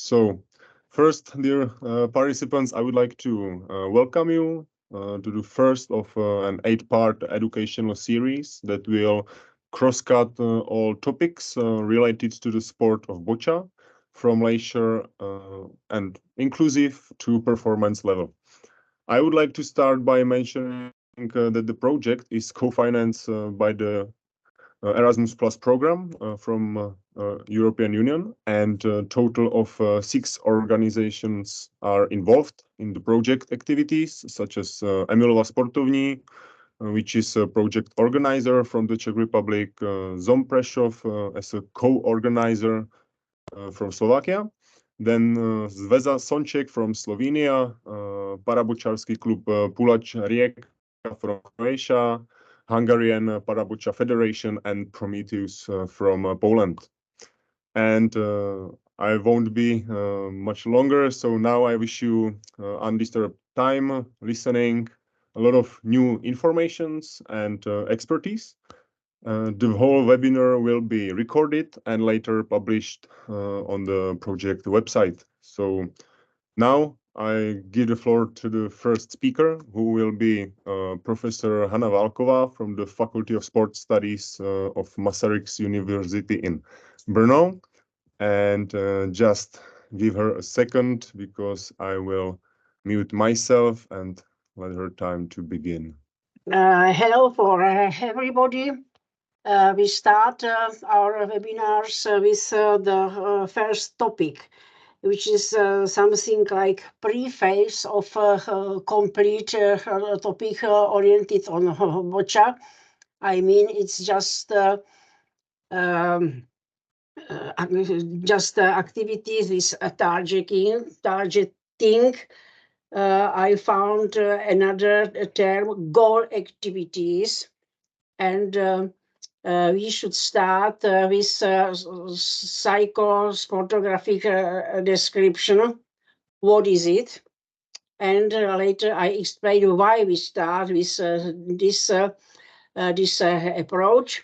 So, first, dear participants, I would like to welcome you to the first of an 8-part educational series that will cross-cut all topics related to the sport of boccia, from leisure and inclusive to performance level. I would like to start by mentioning that the project is co-financed by the Erasmus Plus program from European Union, and a total of 6 organizations are involved in the project activities, such as Emilova Sportovní, which is a project organizer from the Czech Republic, Zom Prešov as a co-organizer from Slovakia, then Zveza Sonček from Slovenia, Parabočarský klub Pulač Rijeka from Croatia, Hungarian Parabocha Federation, and Prometheus from Poland. And I won't be much longer, so now I wish you undisturbed time listening, a lot of new informations and expertise. The whole webinar will be recorded and later published on the project website. So now I give the floor to the first speaker, who will be Professor Hanna Válková from the Faculty of Sports Studies of Masaryk University in Brno. And just give her a second, because I will mute myself and let her time to begin. Hello for everybody. We start our webinars with the first topic, which is something like preface of complete topic oriented on boccia. I mean, it's just activities with targeting. I found another term, goal activities, and we should start with psychosportographic description. What is it? And later I explain why we start with this approach.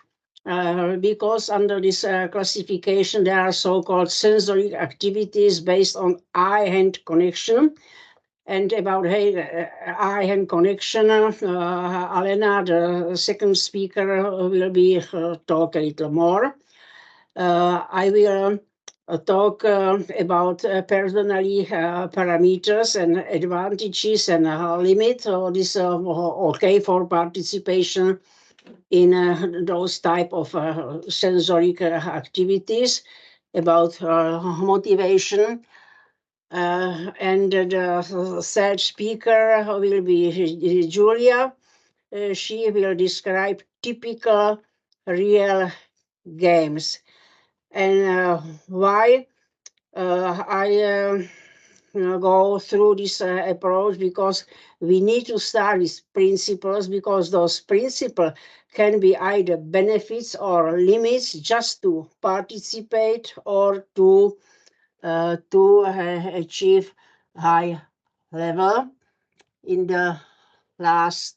Because under this classification, there are so-called sensory activities based on eye-hand connection. And about eye-hand connection, Alena, the second speaker, will be talk a little more. I will talk about personally parameters and advantages and limit. This okay for participation in those type of sensory activities, about motivation. And the third speaker will be Julia. She will describe typical real games. And why I go through this approach, because we need to start with principles, because those principles can be either benefits or limits just to participate or to achieve high level in the last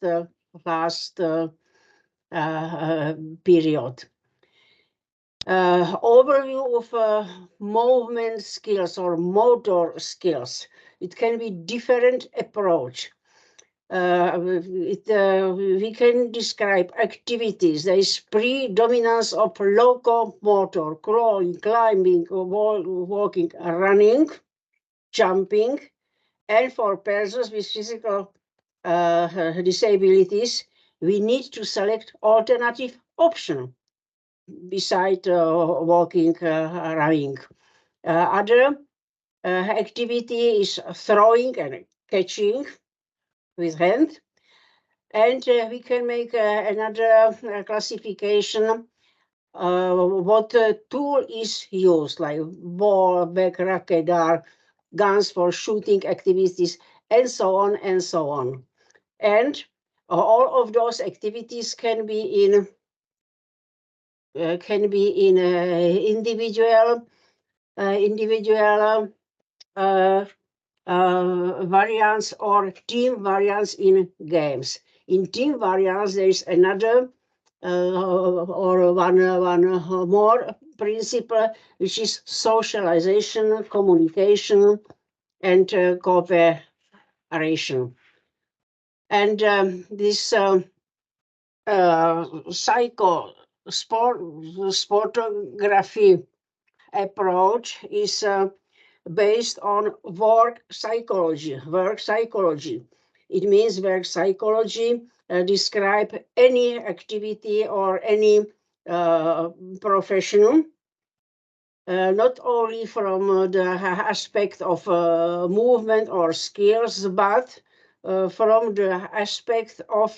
period. Overview of movement skills or motor skills. It can be different approach. We can describe activities. There is predominance of locomotor, crawling, climbing, walking, running, jumping, and for persons with physical disabilities, we need to select alternative option beside walking, running. Other activity is throwing and catching with hand. And we can make another classification, what tool is used, like ball, back, racket, dart, guns for shooting activities, and so on and so on. And all of those activities can be in individual variants or team variants in games. In team variants, there is another or one more principle, which is socialization, communication, and cooperation. And this sportography approach is based on work psychology. It means work psychology describe any activity or any profession, not only from the aspect of movement or skills, but from the aspect of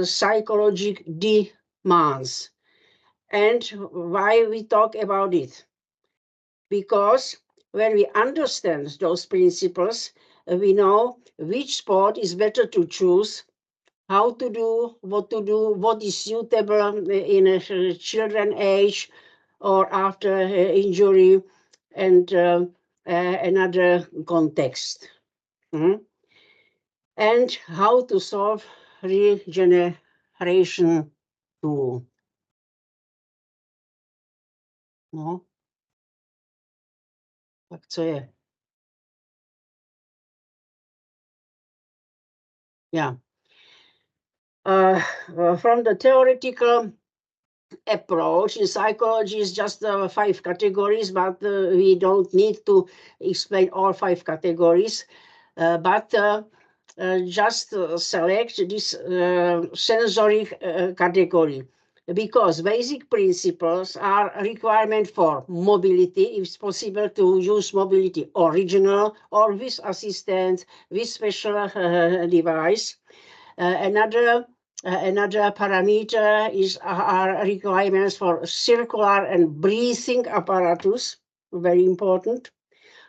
psychological demands. And why we talk about it? Because when we understand those principles, we know which sport is better to choose, how to do, what is suitable in a children age or after injury and another context. And how to solve regeneration too. No? Tak co je? Yeah. From the theoretical approach in psychology is just 5 categories, but we don't need to explain all 5 categories, but just select this sensory category, because basic principles are requirement for mobility. It's possible to use mobility original or with assistance, with special device. Another parameter is are requirements for circular and breathing apparatus, very important,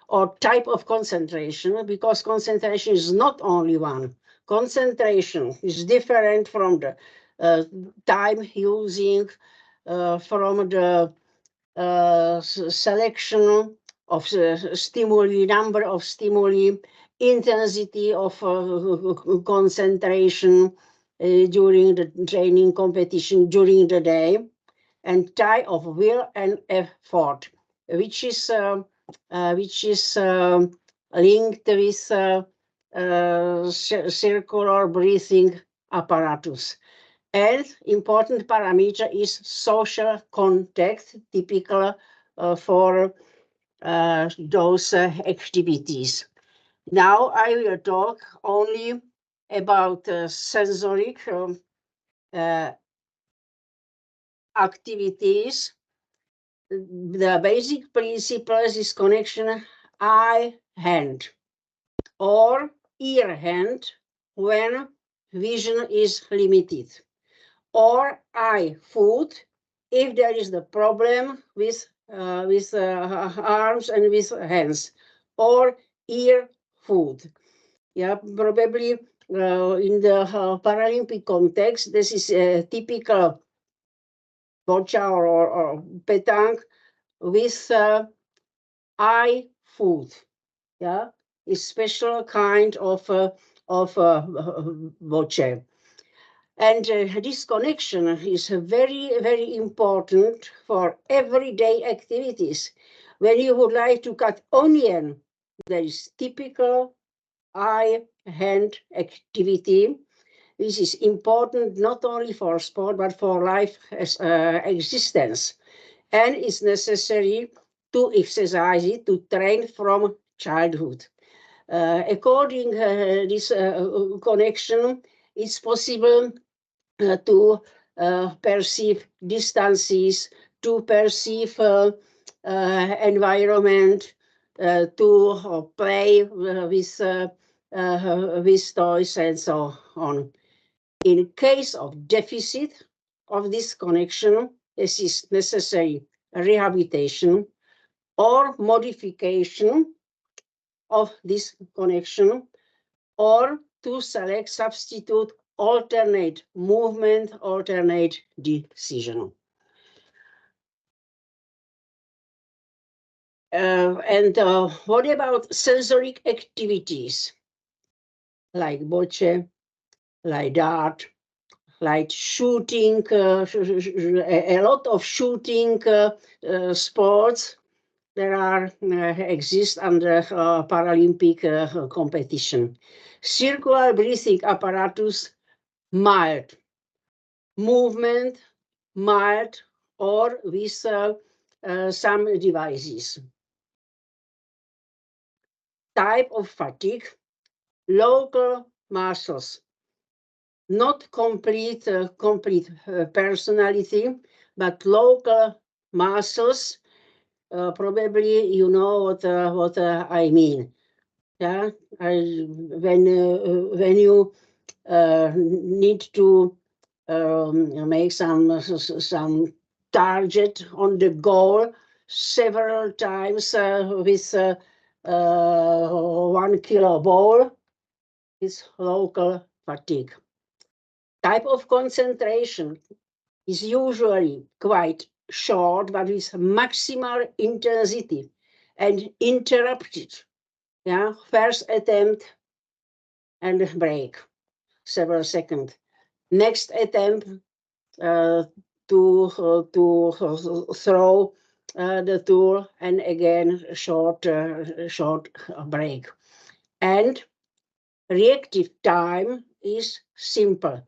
or type of concentration, because concentration is not only one. Concentration is different from the time using, from the selection of stimuli, number of stimuli, intensity of concentration during the training competition during the day, and type of will and effort, which is linked with circular breathing apparatus. And important parameter is social contact, typical for those activities. Now I will talk only about sensoric activities. The basic principles is connection eye-hand or ear-hand when vision is limited, or eye-foot if there is the problem with arms and with hands, or ear-foot. Yeah, probably in the Paralympic context, this is a typical boccia or petanque with eye-foot. Yeah, a special kind of bocce. And this connection is very, very important for everyday activities. When you would like to cut onion, there is typical eye-hand activity. This is important not only for sport, but for life as existence. And it's necessary to exercise it, to train from childhood. According to this connection, it's possible to perceive distances, to perceive environment, to play with toys and so on. In case of deficit of this connection, this is necessary rehabilitation or modification of this connection, or to select substitute alternate movement, alternate decision. And what about sensoric activities like bocce, like dart, like shooting, a lot of shooting sports there exist under Paralympic competition. Circular breathing apparatus, mild. Movement, mild, or with some devices. Type of fatigue, local muscles, not complete personality, but local muscles. Probably you know what I mean. Yeah, when you need to make some target on the goal several times with 1 kilo ball is local fatigue. Type of concentration is usually quite short, but with maximal intensity and interrupted. Yeah, first attempt and break, several seconds. Next attempt to throw the tool, and again short break. And reactive time is simple.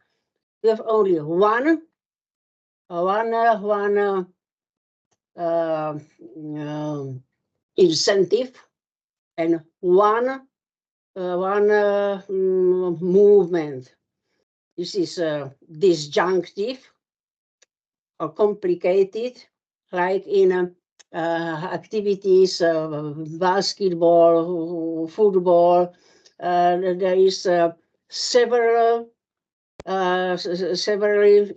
We have only one incentive and one movement. This is disjunctive or complicated, like in activities, basketball, football. There is several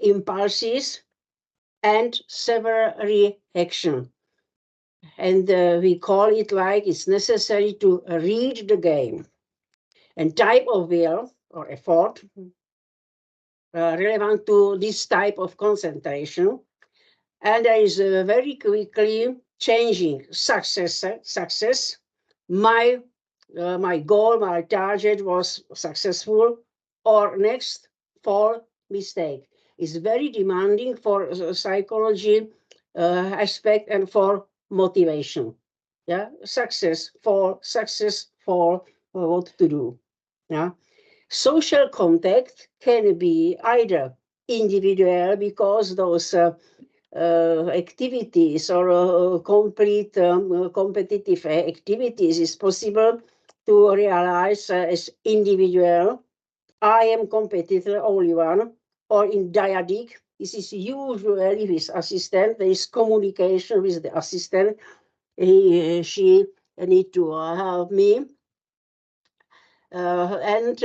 impulses and several reactions. And we call it like it's necessary to read the game. And type of will or effort relevant to this type of concentration. And there is a very quickly changing success. My goal, my target was successful, or next fall mistake. It's very demanding for psychology aspect and for motivation. Yeah, success for what to do. Yeah. Social contact can be either individual, because those activities or complete competitive activities is possible to realize as individual. I am competitor, only one, or in dyadic. This is usually with assistant. There is communication with the assistant. She need to help me. And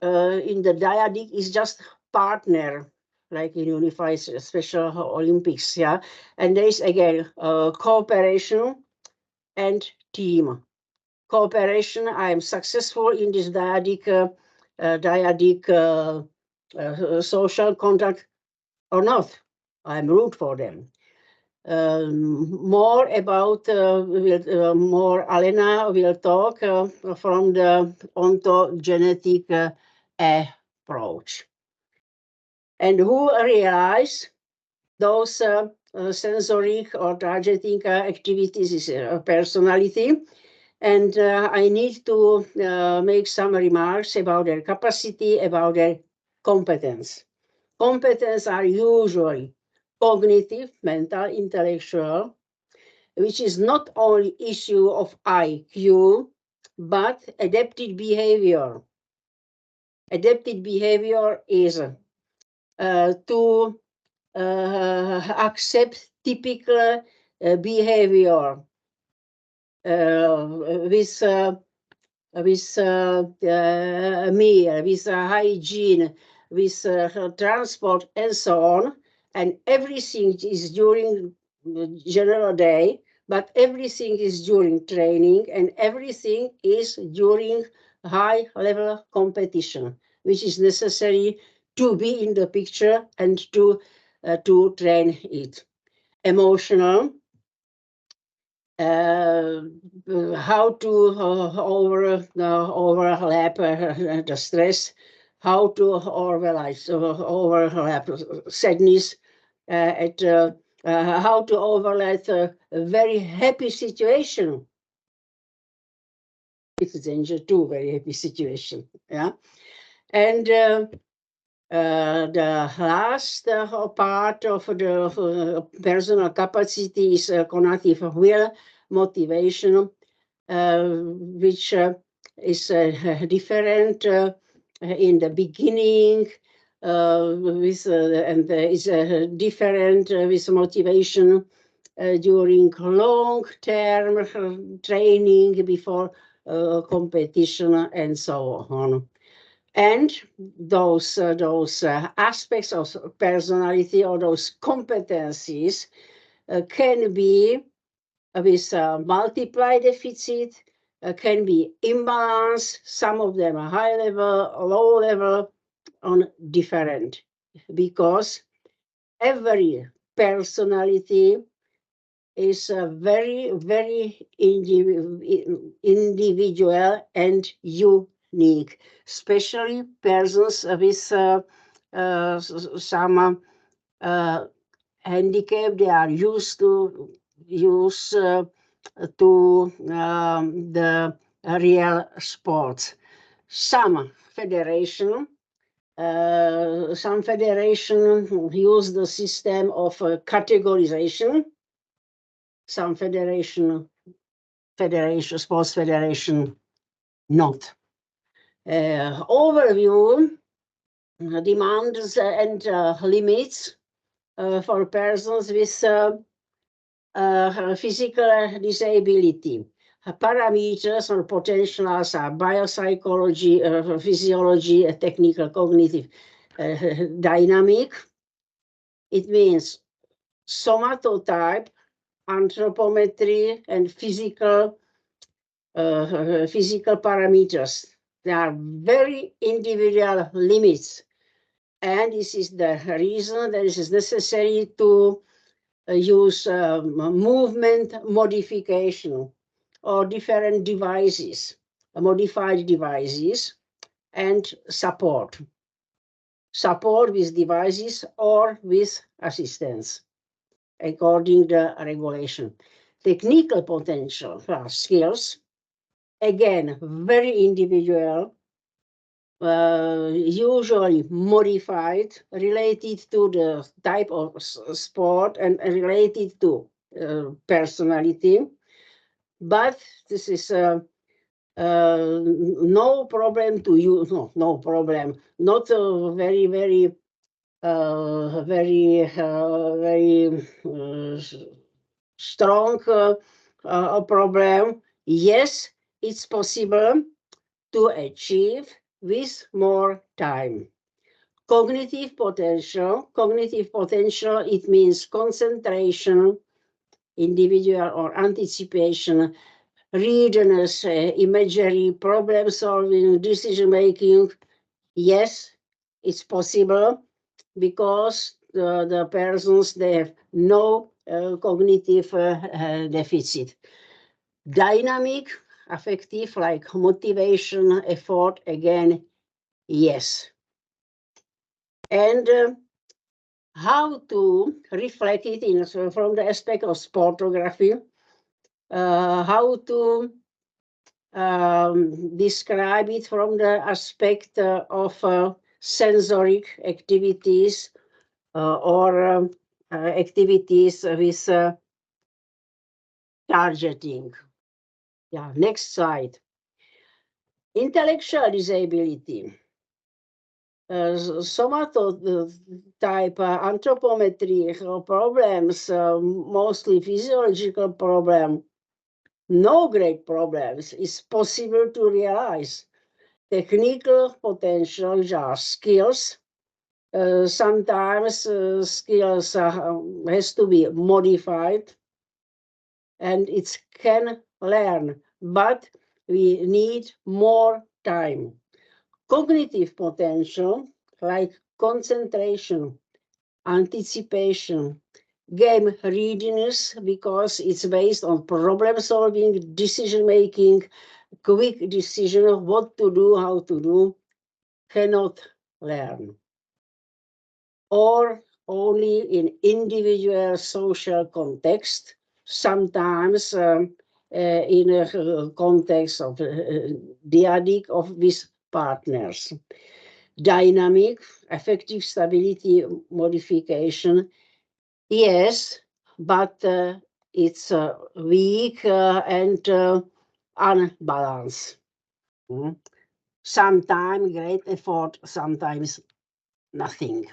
in the dyadic is just partner, like in Unified Special Olympics, yeah. And there is again cooperation and team. Cooperation, I am successful in this dyadic social contact or not. I'm root for them. More about more Alena will talk from the ontogenetic approach. And who realize those sensoric or targeting activities is personality. And I need to make some remarks about their capacity, about their competence. Competence are usually cognitive, mental, intellectual, which is not only issue of IQ, but adapted behavior. Adapted behavior is to accept typical behavior with meal, with hygiene, with transport, and so on. And everything is during the general day, but everything is during training, and everything is during high-level competition, which is necessary to be in the picture and to train it. Emotional, how to overlap the stress how to overlap sadness how to overlap a very happy situation. It's danger too, very happy situation. Yeah, and the last part of the personal capacity is cognitive will, motivation, which is different in the beginning and is different with motivation during long-term training before competition and so on. And those aspects of personality or those competencies can be with multiply deficit, can be imbalance. Some of them are high level, low level, on different, because every personality is very, very individual and unique, especially persons with some handicap. They are used to use to the real sports. Some federation use the system of categorization. Some sports federation not. Overview demands and limits for persons with physical disability. Parameters or potentials are biopsychology, physiology, technical, cognitive, dynamic. It means somatotype, anthropometry, and physical parameters. They are very individual limits, and this is the reason that it is necessary to use movement modification or different devices, modified devices, and support with devices or with assistance, according to the regulation. Technical potential skills, again, very individual, usually modified, related to the type of sport and related to personality. But this is no problem to use, no problem, not very, very, very strong problem. Yes, it's possible to achieve with more time. Cognitive potential, it means concentration, individual or anticipation, readiness, imagery, problem solving, decision making. Yes, it's possible, because the persons, they have no cognitive deficit. Dynamic, affective, like motivation, effort, again, yes. And how to reflect it from the aspect of sportography, how to describe it from the aspect of sensoric activities or activities with targeting. Yeah, next slide. Intellectual disability. Somatotype anthropometry problems, mostly physiological problem, no great problems, is possible to realize. Technical potential are skills. Sometimes skills has to be modified, and it can learn, but we need more time. Cognitive potential, like concentration, anticipation, game readiness, because it's based on problem solving, decision making, quick decision of what to do, how to do, cannot learn, or only in individual social context, sometimes in a context of dyadic of with partners. Dynamic, affective stability modification, yes, but it's weak and unbalanced. Sometimes great effort, sometimes nothing.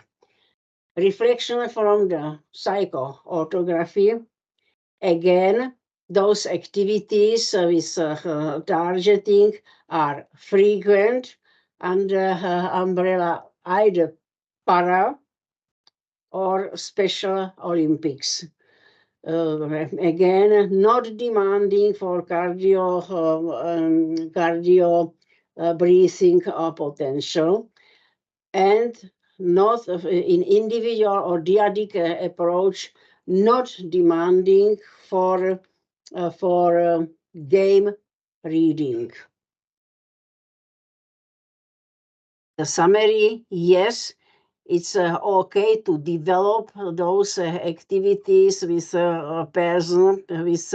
Reflection from the psychoautography. Again, those activities with targeting are frequent under umbrella either para or Special Olympics. Again, not demanding for cardio breathing potential, and not in individual or dyadic approach, not demanding for game reading. The summary, yes, it's okay to develop those activities with a person with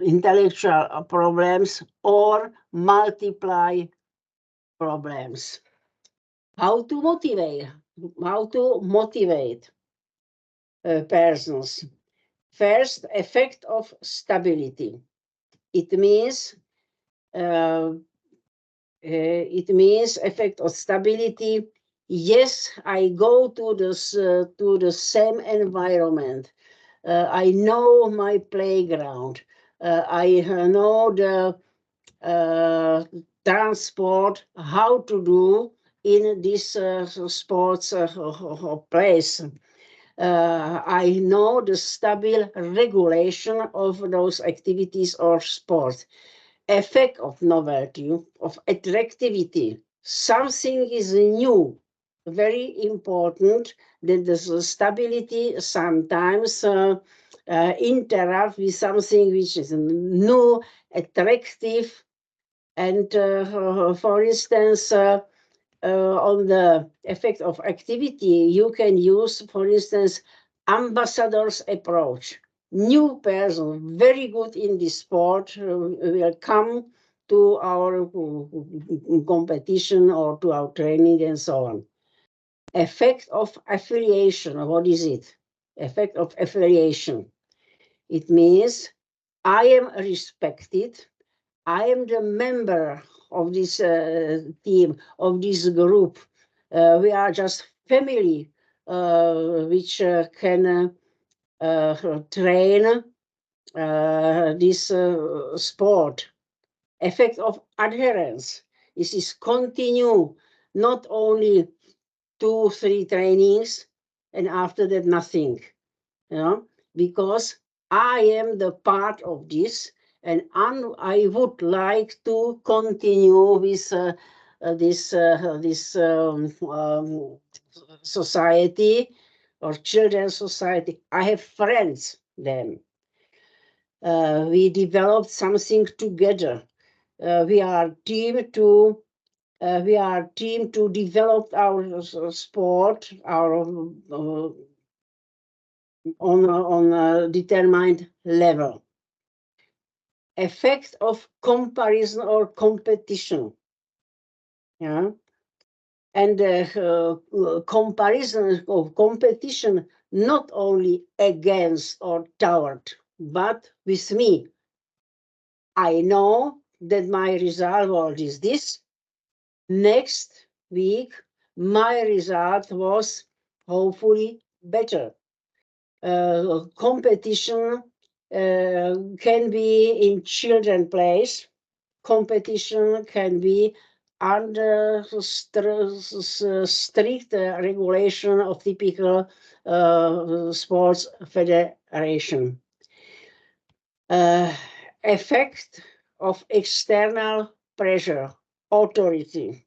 intellectual problems or multiply problems. How to motivate? How to motivate persons? First, effect of stability. It means effect of stability. Yes, I go to the same environment. I know my playground. I know the transport, how to do in this sports place. I know the stable regulation of those activities or sports. Effect of novelty, of attractivity. Something is new, very important, that the stability sometimes interact with something which is new, attractive, and for instance, on the effect of activity, you can use, for instance, ambassador's approach. New person, very good in this sport, will come to our competition or to our training and so on. Effect of affiliation, what is it? Effect of affiliation. It means I am respected, I am the member of this team, of this group. We are just family, which can train this sport. Effect of adherence. This is continue, not only 2-3 trainings and after that nothing, because I am the part of this, and I would like to continue with this society or children's society. I have friends then. We developed something together. We are team to develop our sport, our on a determined level. Effect of comparison or competition. Yeah. And comparison of competition not only against or toward, but with me. I know that my result is this. Next week, my result was hopefully better. Competition can be in children place. Competition can be under strict regulation of typical sports federation. Effect of external pressure, authority.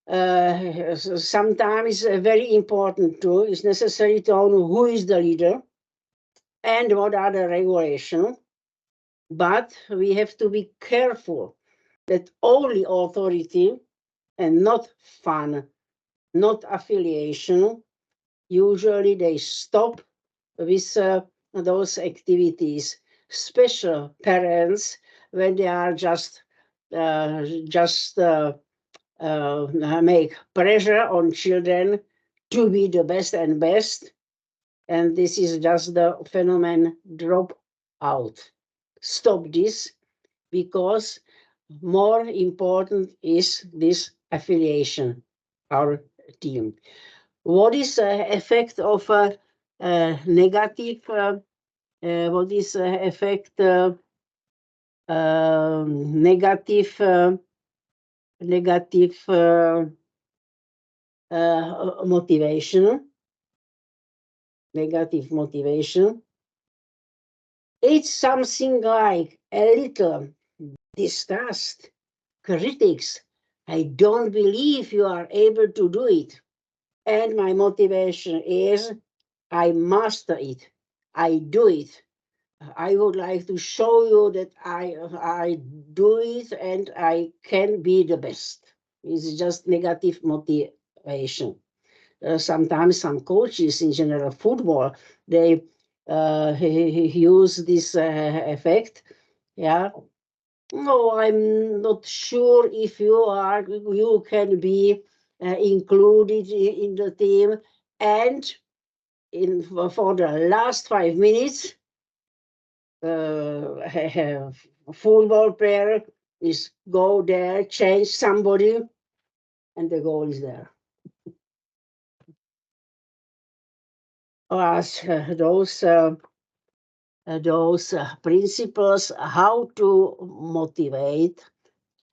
Sometimes very important too. It's necessary to know who is the leader and what are the regulations. But we have to be careful that only authority and not fun, not affiliation, usually they stop with those activities. Special parents, when they are just make pressure on children to be the best and best, and this is just the phenomenon drop out. Stop this, because more important is this affiliation, our team. What is the effect of negative? What is effect negative motivation? Negative motivation. It's something like a little distrust, critics. I don't believe you are able to do it. And my motivation is I master it. I do it. I would like to show you that I do it and I can be the best. It's just negative motivation. Sometimes some coaches in general football, they use this effect. Yeah. No, I'm not sure if you can be included in the team. And for the last 5 minutes, football player is go there, change somebody, and the goal is there. As those principles, how to motivate,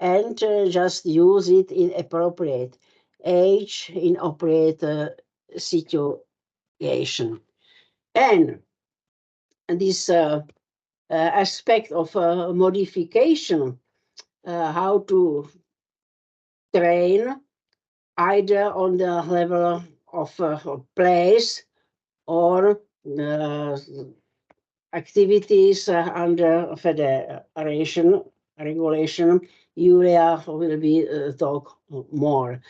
and just use it in appropriate age, in appropriate situation. And this aspect of modification, how to train either on the level of place or activities under federation regulation. Julia will be talk more.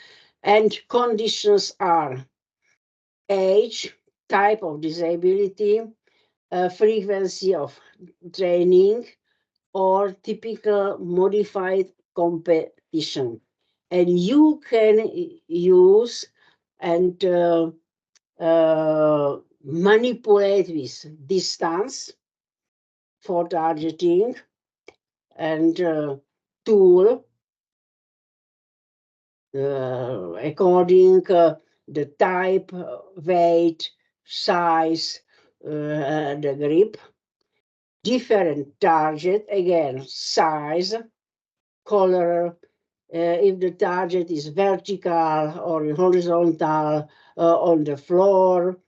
And conditions are age, type of disability, frequency of training, or typical modified competition. And you can use and manipulate with distance for targeting and tool according the type, weight, size, the grip. Different target, again, size, color, if the target is vertical or horizontal, on the floor,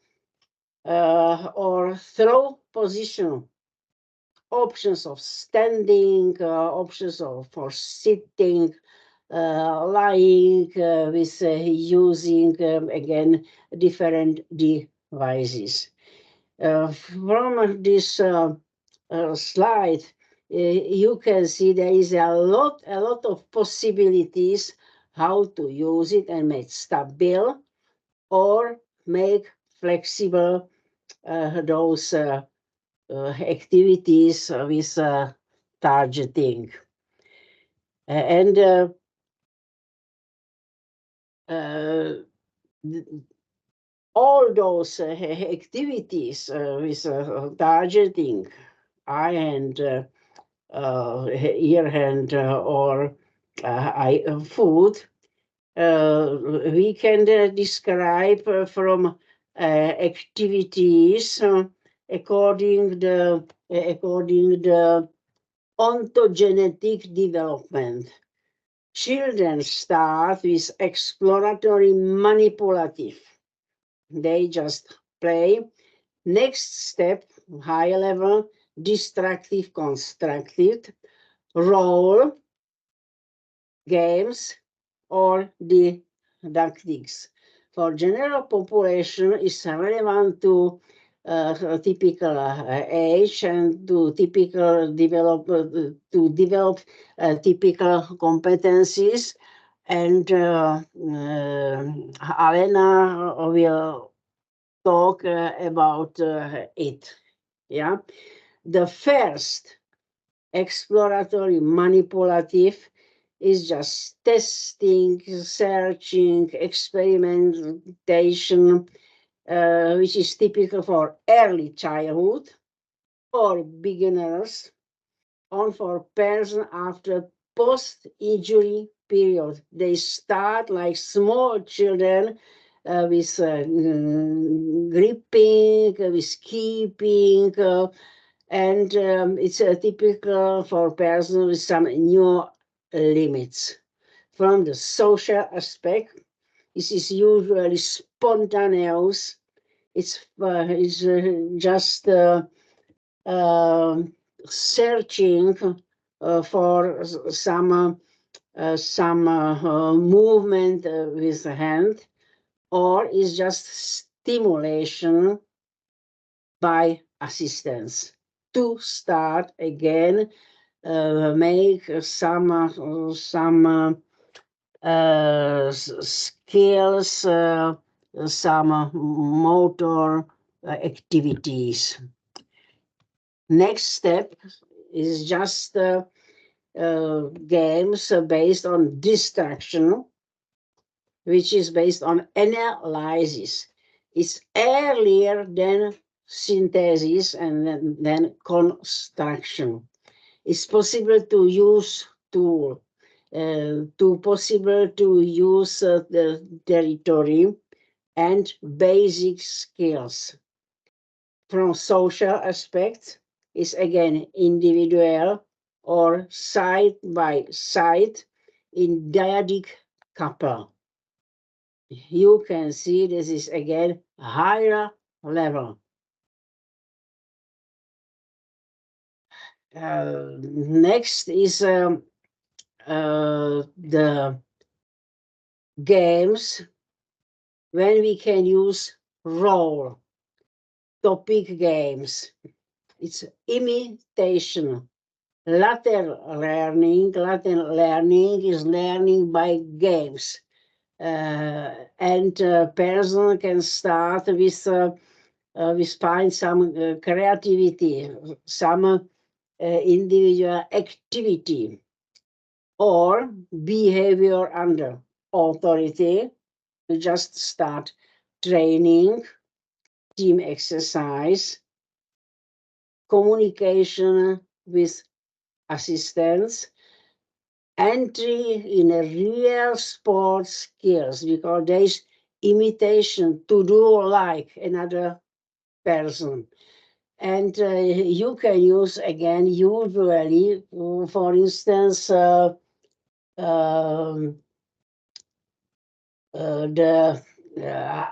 or throw position, options of standing, options for sitting, lying, with using, again, different devices. From this slide, you can see there is a lot of possibilities how to use it and make stable or make flexible those activities with targeting. And all those activities with targeting, eye hand, ear hand, or food, we can describe from activities according the ontogenetic development. Children start with exploratory manipulative. They just play. Next step, high level, destructive, constructive, role, games, or didactics. For general population, it's relevant to typical age and to develop typical competencies. And Alena will talk about it. Yeah, the first exploratory manipulative is just testing, searching, experimentation, which is typical for early childhood or beginners, on for person after post-injury period. They start like small children with gripping, with keeping, and it's typical for person with some new limits. From the social aspect, this is usually spontaneous. It's just searching for some movement with the hand, or is just stimulation by assistance to start again, make some skills, some motor activities. Next step is just games based on distraction, which is based on analysis. It's earlier than synthesis and then construction. It's possible to use tool, possible to use the territory and basic skills. From social aspects, is again individual or side by side in dyadic couple. You can see this is again higher level. Next is the games when we can use role, topic games. It's imitation. Lateral learning is learning by games. And person can start with find some creativity, some individual activity, or behavior under authority. We just start training, team exercise, communication with assistants, entry in a real sports skills, because there's imitation to do like another person. And you can use again, usually, for instance, the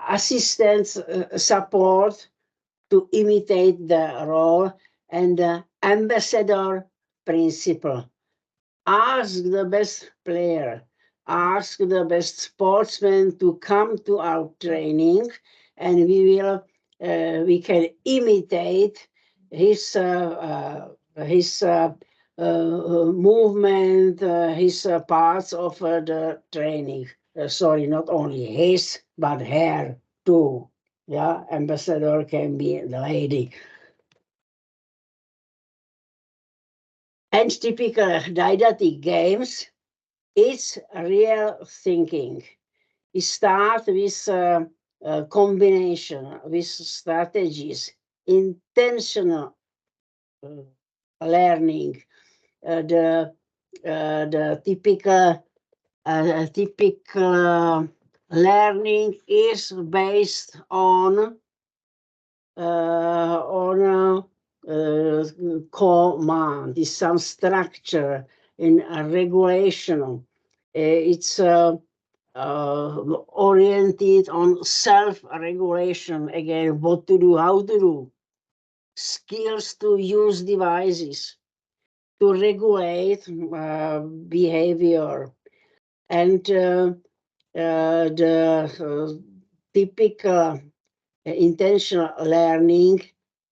assistants support to imitate the role, and the ambassador principle. Ask the best player, ask the best sportsman to come to our training, and we can imitate his movement, his parts of the training. Sorry, not only his, but her too. Yeah, ambassador can be the lady. And typical didactic games, it's real thinking. We start with combination, with strategies, intentional learning. The typical learning is based on command, is some structure in a regulation. It's oriented on self-regulation, again, what to do, how to do, skills to use devices, to regulate behavior, and the typical intentional learning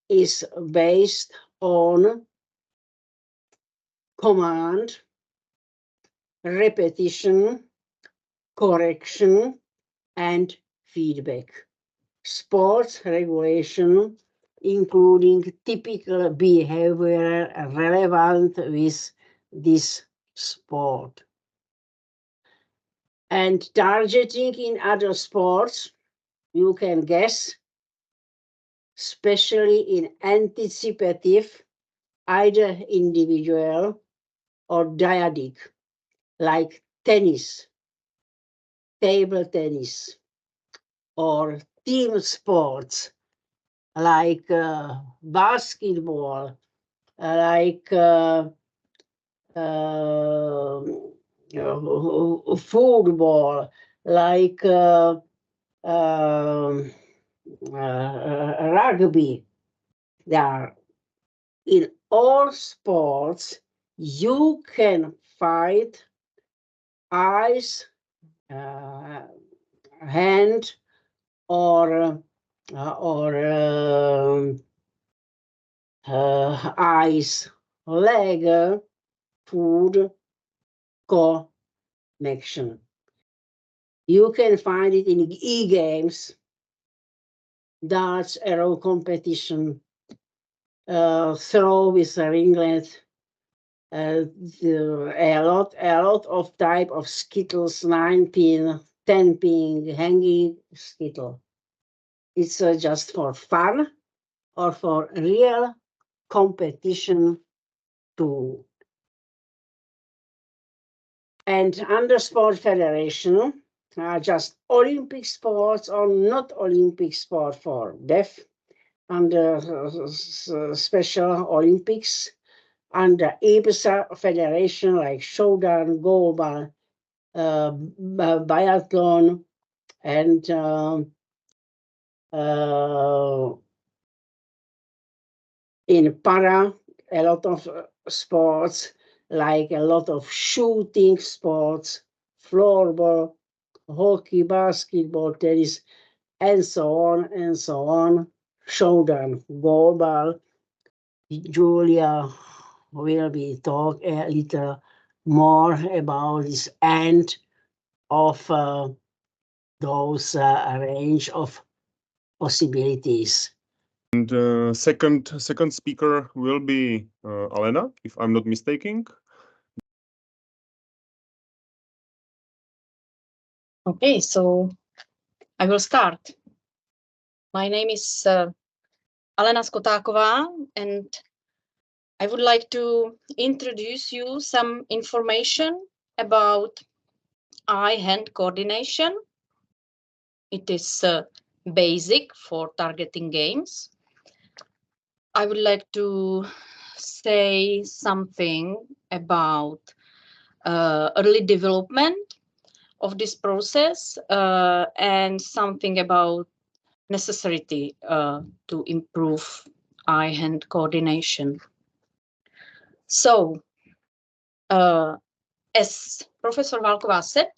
is based on command, repetition, correction, and feedback. Sports regulation, including typical behavior relevant with this sport. And targeting in other sports, you can guess, especially in anticipative, either individual or dyadic, like tennis, table tennis, or team sports, like basketball, like football, like rugby. There are in all sports you can fight eyes, hand, or eyes, leg, food, connection. You can find it in e-games, darts, arrow competition, throw with a ringlet, a lot of type of skittles, 9-pin, 10-pin, hanging skittle. It's just for fun or for real competition too. And under Sport Federation are just Olympic sports or not Olympic sport for deaf, under Special Olympics, under IBSA Federation like showdown, goalball, biathlon, and in para, a lot of sports, like a lot of shooting sports, floorball, hockey, basketball, tennis, and so on and so on. Showdown, goalball. Julia will be talk a little more about this end of those range of possibilities. And second speaker will be Alena, if I'm not mistaken. Okay, so I will start. My name is Alena Skotáková, and I would like to introduce you some information about eye-hand coordination. It is basic for targeting games. I would like to say something about early development of this process and something about necessity to improve eye-hand coordination. So, as Professor Válková said,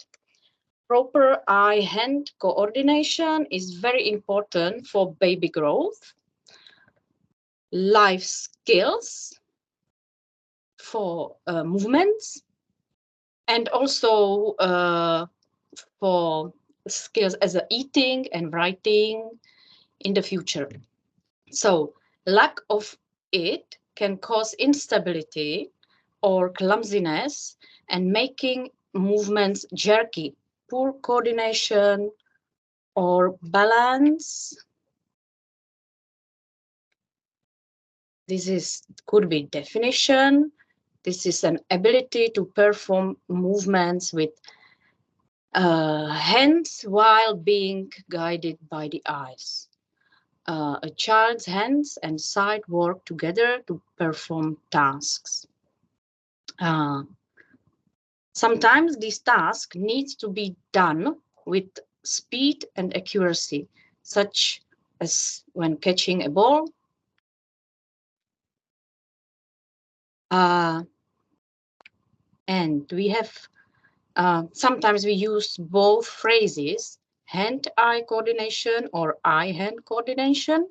proper eye-hand coordination is very important for baby growth, life skills, for movements, and also for skills as eating and writing in the future. So lack of it can cause instability or clumsiness and making movements jerky, poor coordination or balance. This could be definition. This is an ability to perform movements with hands while being guided by the eyes. A child's hands and sight work together to perform tasks. Sometimes this task needs to be done with speed and accuracy, such as when catching a ball. And we have, sometimes we use both phrases, hand-eye coordination or eye-hand coordination.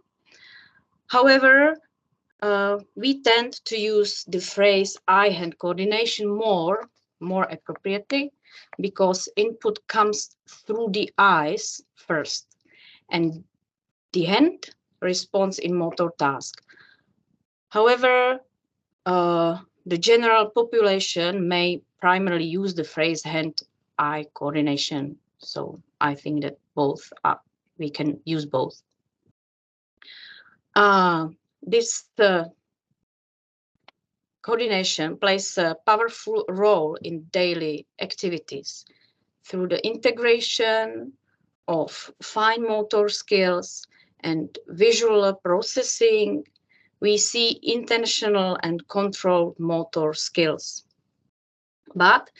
However, we tend to use the phrase eye-hand coordination more appropriately, because input comes through the eyes first, and the hand responds in motor task. However, the general population may primarily use the phrase hand-eye coordination. So I think that both we can use both. This coordination plays a powerful role in daily activities through the integration of fine motor skills and visual processing. We see intentional and controlled motor skills. But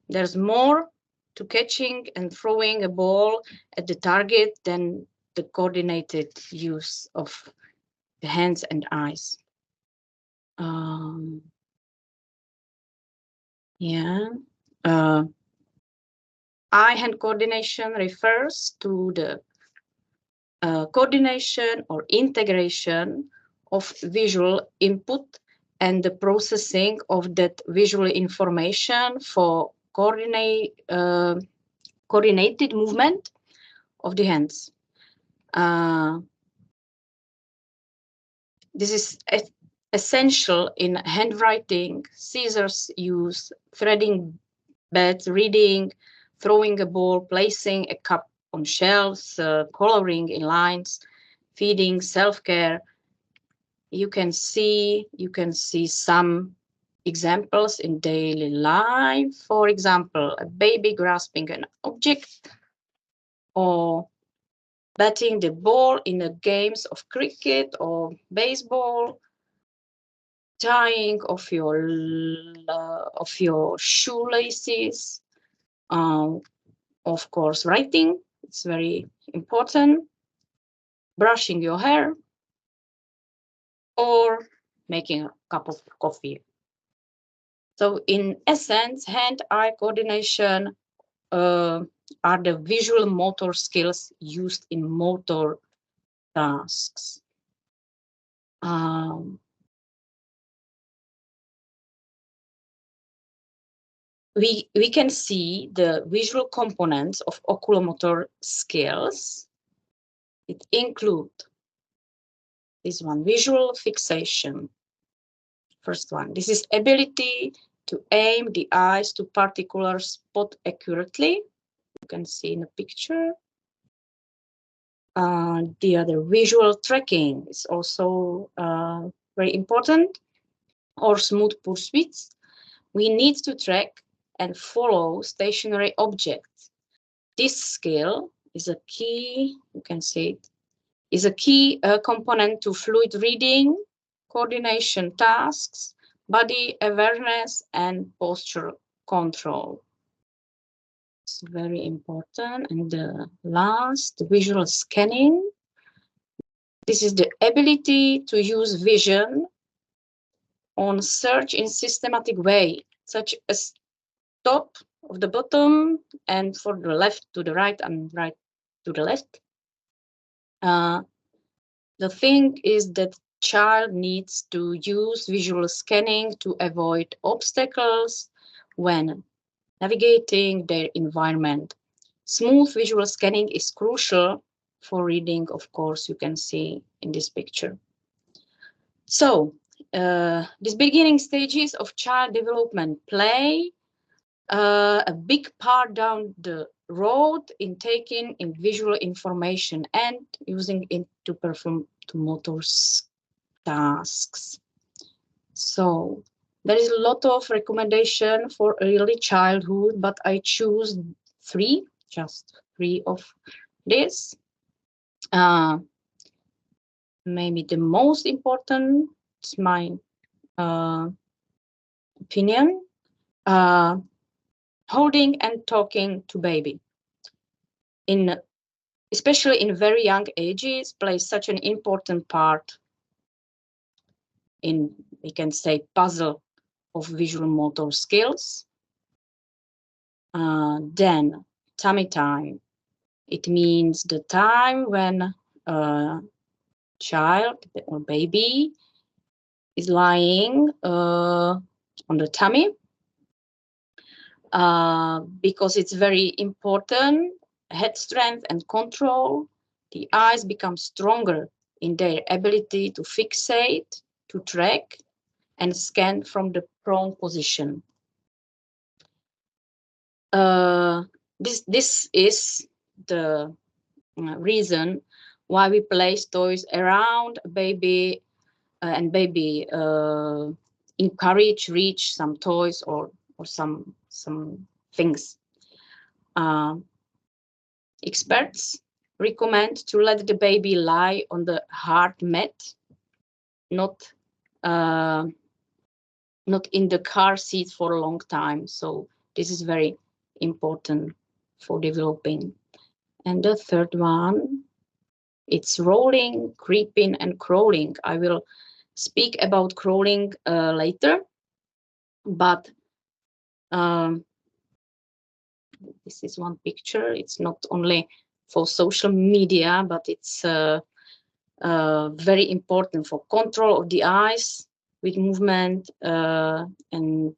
there's more to catching and throwing a ball at the target than the coordinated use of the hands and eyes. Eye-hand coordination refers to the coordination or integration of visual input and the processing of that visual information for coordinated movement of the hands. This is essential in handwriting, scissors use, threading beds, reading, throwing a ball, placing a cup on shelves, coloring in lines, feeding, self-care. You can see some examples in daily life. For example, a baby grasping an object, or batting the ball in the games of cricket or baseball, tying of your shoelaces, of course, writing, it's very important, brushing your hair, or making a cup of coffee. So in essence, hand-eye coordination are the visual motor skills used in motor tasks. We can see the visual components of oculomotor skills. It includes this one, visual fixation. First one, this is ability to aim the eyes to particular spot accurately. You can see in the picture. The other, visual tracking, is also very important, or smooth pursuits. We need to track and follow stationary objects. This skill is a key, you can see it, is a key component to fluid reading, coordination tasks, body awareness, and posture control. It's very important. And the last, visual scanning. This is the ability to use vision on search in systematic way, such as top of the bottom and for the left to the right and right to the left. The thing is that child needs to use visual scanning to avoid obstacles when navigating their environment. Smooth visual scanning is crucial for reading, of course, you can see in this picture. So these beginning stages of child development play a big part down the road in taking in visual information and using it to perform motor tasks. So there is a lot of recommendation for early childhood, but I choose just three of this. Maybe the most important, it's my opinion, holding and talking to baby, especially in very young ages, plays such an important part in, we can say, puzzle of visual motor skills. Then tummy time It means the time when a child or baby is lying on the tummy, because it's very important. Head strength and control. The eyes become stronger in their ability to fixate, to track, and scan from the prone position. This is the reason why we place toys around a baby and baby encourage reach some toys or some things. Experts recommend to let the baby lie on the hard mat, not in the car seat for a long time. So this is very important for developing. And the third one, it's rolling, creeping, and crawling. I will speak about crawling later, but this is one picture. It's not only for social media, but it's very important for control of the eyes with movement, and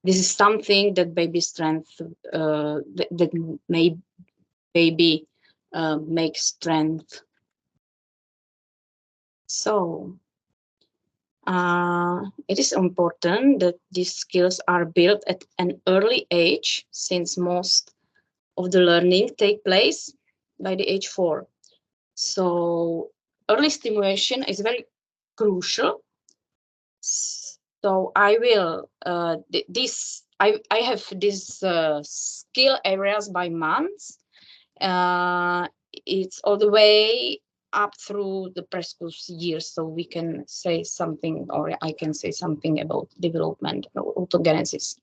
this is something that baby strength that may baby make strength. So it is important that these skills are built at an early age, since most of the learning take place by the age 4. So early stimulation is very crucial. So I will I have these skill areas by months. It's all the way up through the preschool years, so we can say something, or I can say something about development or autogenesis.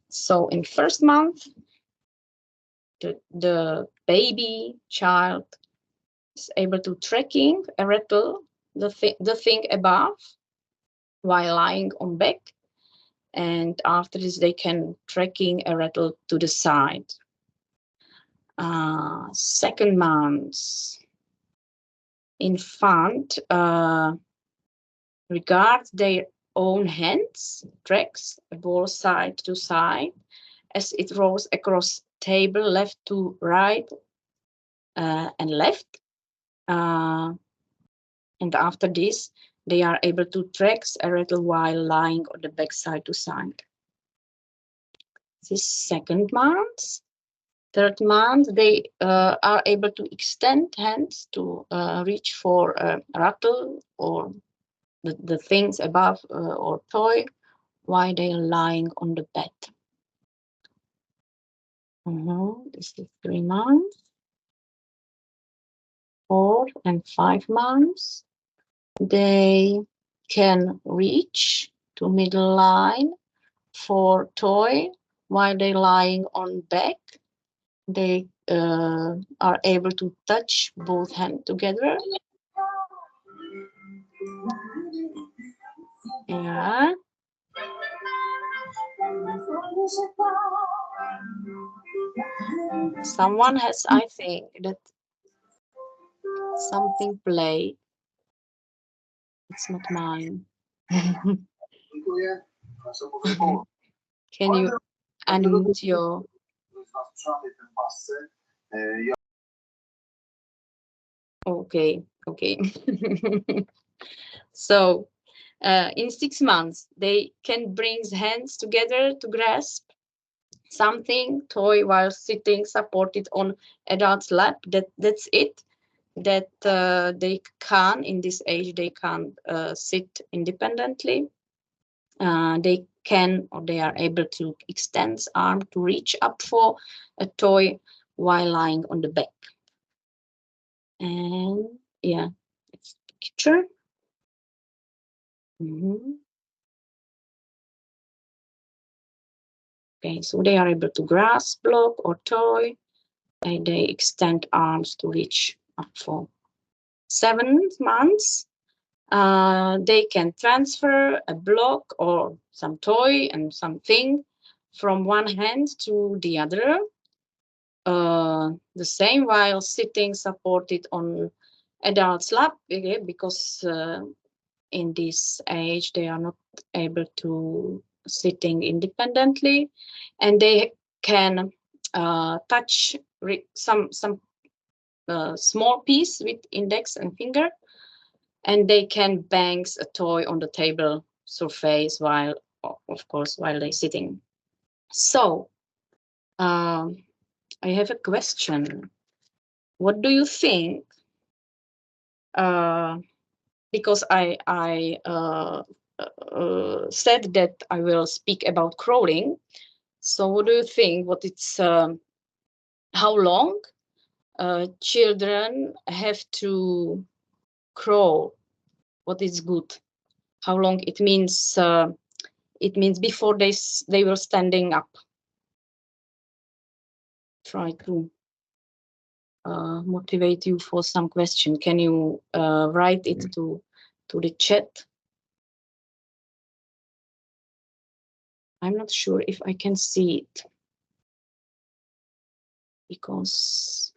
So in first month, the baby child is able to tracking a rattle the thing above while lying on back, and after this they can tracking a rattle to the side. Second month, infant regards their own hands, tracks a ball side to side as it rolls across table left to right and left. And after this, they are able to track a rattle while lying on the back side to side. This second month. Third month, they are able to extend hands to reach for a rattle or the things above or toy while they are lying on the bed. This is 3 months. 4 and 5 months. They can reach to middle line for toy while they're lying on back. They are able to touch both hands together. Yeah. Someone has, I think, that something played. It's not mine. Can you unmute your... Okay. So in 6 months, they can bring hands together to grasp something, toy, while sitting supported on adult's lap. That's it. That they can, in this age, they can sit independently. They can, or they are able to extend arm to reach up for a toy while lying on the back. And yeah, it's a picture. Okay, so they are able to grasp, block, or toy, and they extend arms to reach up for 7 months. They can transfer a block or some toy and something from one hand to the other. the same while sitting supported on adult's lap, because in this age they are not able to sitting independently, and they can touch some small piece with index and finger, and they can bang a toy on the table surface while, of course, while they're sitting. So I have a question. What do you think? Because I said that I will speak about crawling. So what do you think? What it's how long children have to crawl? What is good? How long it means? It means before they were standing up. Try to motivate you for some question. Can you write it to the chat? I'm not sure if I can see it because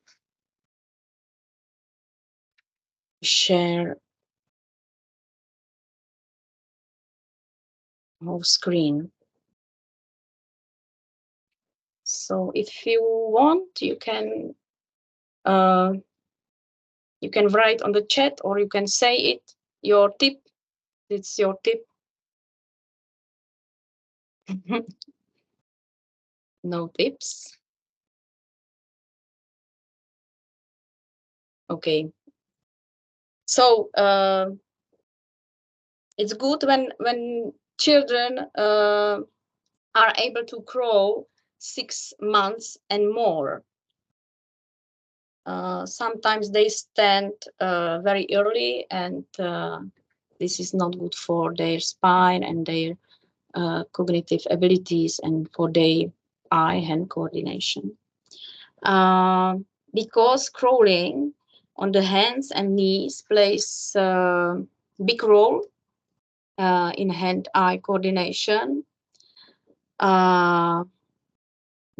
share whole screen. So if you want, you can write on the chat, or you can say it. Your tip. It's your tip. No tips. Okay. So it's good when children are able to crawl 6 months and more. Sometimes they stand very early, and this is not good for their spine and their cognitive abilities and for their eye-hand coordination. Because crawling on the hands and knees plays a big role in hand-eye coordination.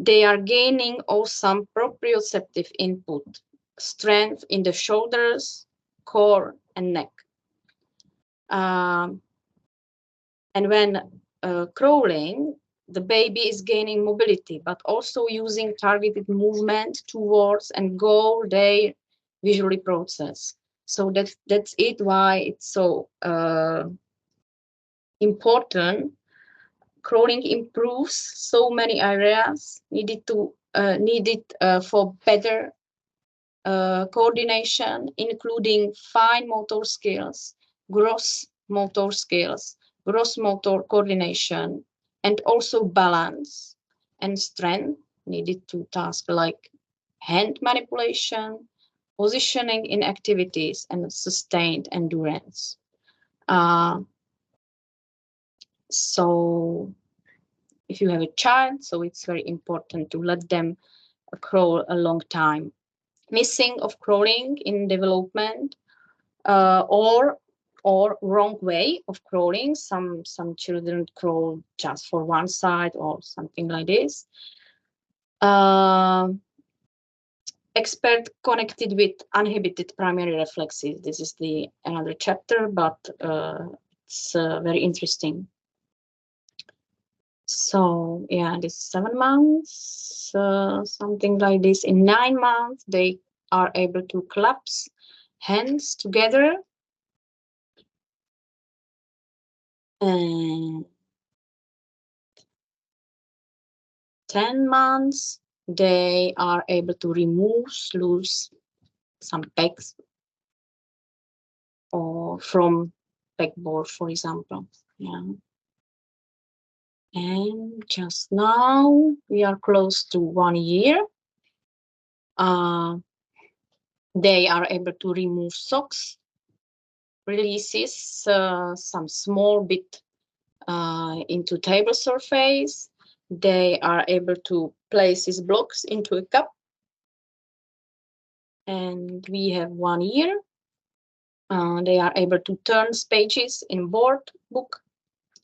They are gaining also proprioceptive input, strength in the shoulders, core, and neck. And when crawling, the baby is gaining mobility, but also using targeted movement towards and goal they visually process. So that's it, why it's so important. Crawling improves so many areas needed for better coordination, including fine motor skills, gross motor skills, gross motor coordination, and also balance and strength needed to tasks like hand manipulation, positioning in activities, and sustained endurance. So if you have a child, so it's very important to let them crawl a long time. Missing of crawling in development, or wrong way of crawling. Some children crawl just for one side or something like this. Expert connected with uninhibited primary reflexes. This is another chapter, but it's very interesting. So yeah, this is 7 months, something like this. In 9 months, they are able to collapse hands together. And 10 months, they are able to remove loose some pegs or from pegboard, for example. Yeah. And just now we are close to 1 year. They are able to remove socks, releases some small bit into table surface. They are able to place these blocks into a cup. And we have 1 year. They are able to turn pages in board book,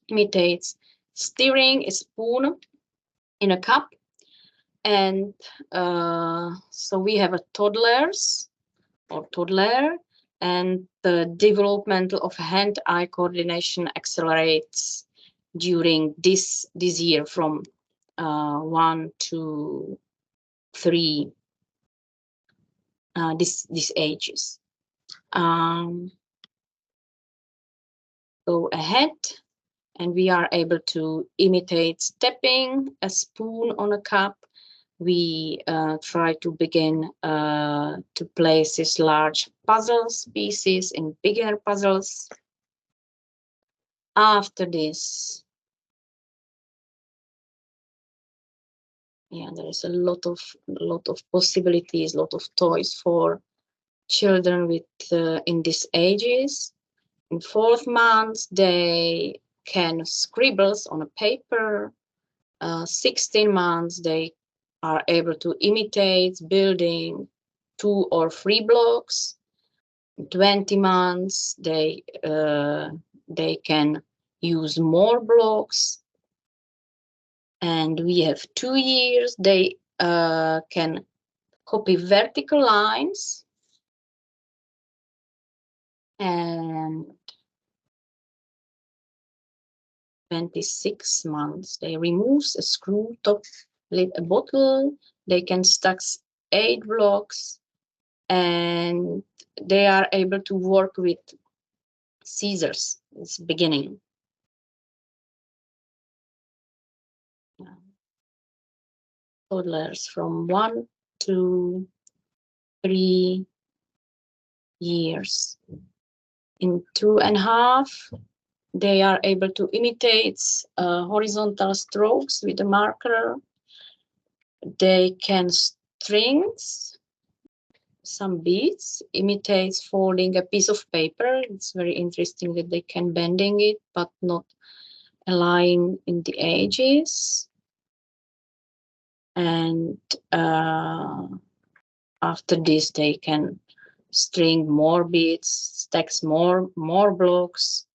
imitates steering a spoon in a cup, And so we have a toddler, and the development of hand-eye coordination accelerates during this year from 1 to 3 these ages. Go ahead, and we are able to imitate stepping a spoon on a cup. We try to begin to place these large puzzles pieces in bigger puzzles. After this, yeah, there is a lot of possibilities, a lot of toys for children with in these ages. In 4th month, they can scribbles on a paper. 16 months, they are able to imitate building 2 or 3 blocks. 20 months, they can use more blocks. And we have 2 years, they can copy vertical lines. And 26 months, they remove a screw top lid a bottle. They can stack 8 blocks, and they are able to work with scissors. It's beginning. Toddlers from 1 to 3 years. In 2.5, they are able to imitate horizontal strokes with a marker. They can strings some beads, imitates folding a piece of paper. It's very interesting that they can bending it, but not align in the edges. And after this, they can string more beads, stacks more blocks.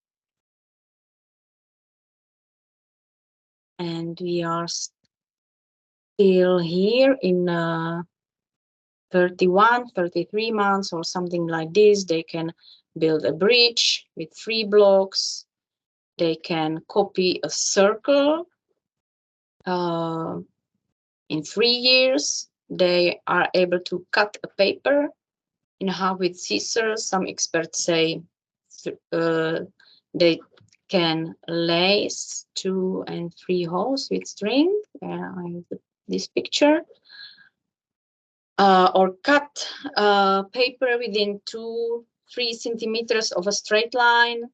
And we are still here in 31, 33 months or something like this. They can build a bridge with 3 blocks. They can copy a circle. In 3 years, they are able to cut a paper in half with scissors. Some experts say they can lace 2 and 3 holes with string. I have this picture. Or cut paper within 2-3 centimeters of a straight line,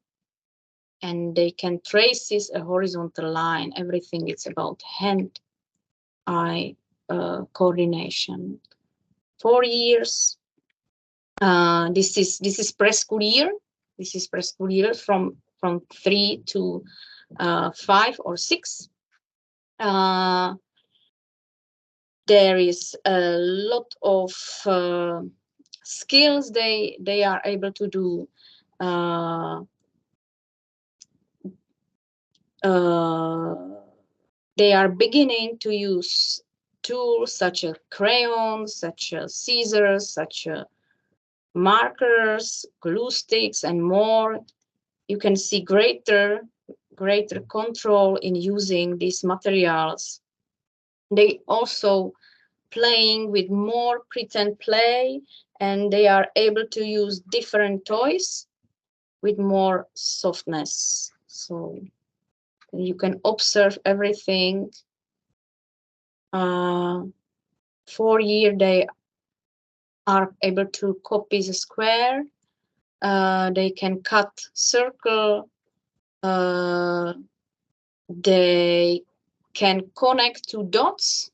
and they can trace this a horizontal line. Everything is about hand-eye coordination. 4 years. This is preschool year. This is preschool year from 3 to 5 or 6. There is a lot of skills they are able to do. They are beginning to use tools such as crayons, such as scissors, such as markers, glue sticks, and more. You can see greater control in using these materials. They also playing with more pretend play, and they are able to use different toys with more softness. So you can observe everything. 4 years, they are able to copy the square. They can cut circle. They can connect 2 dots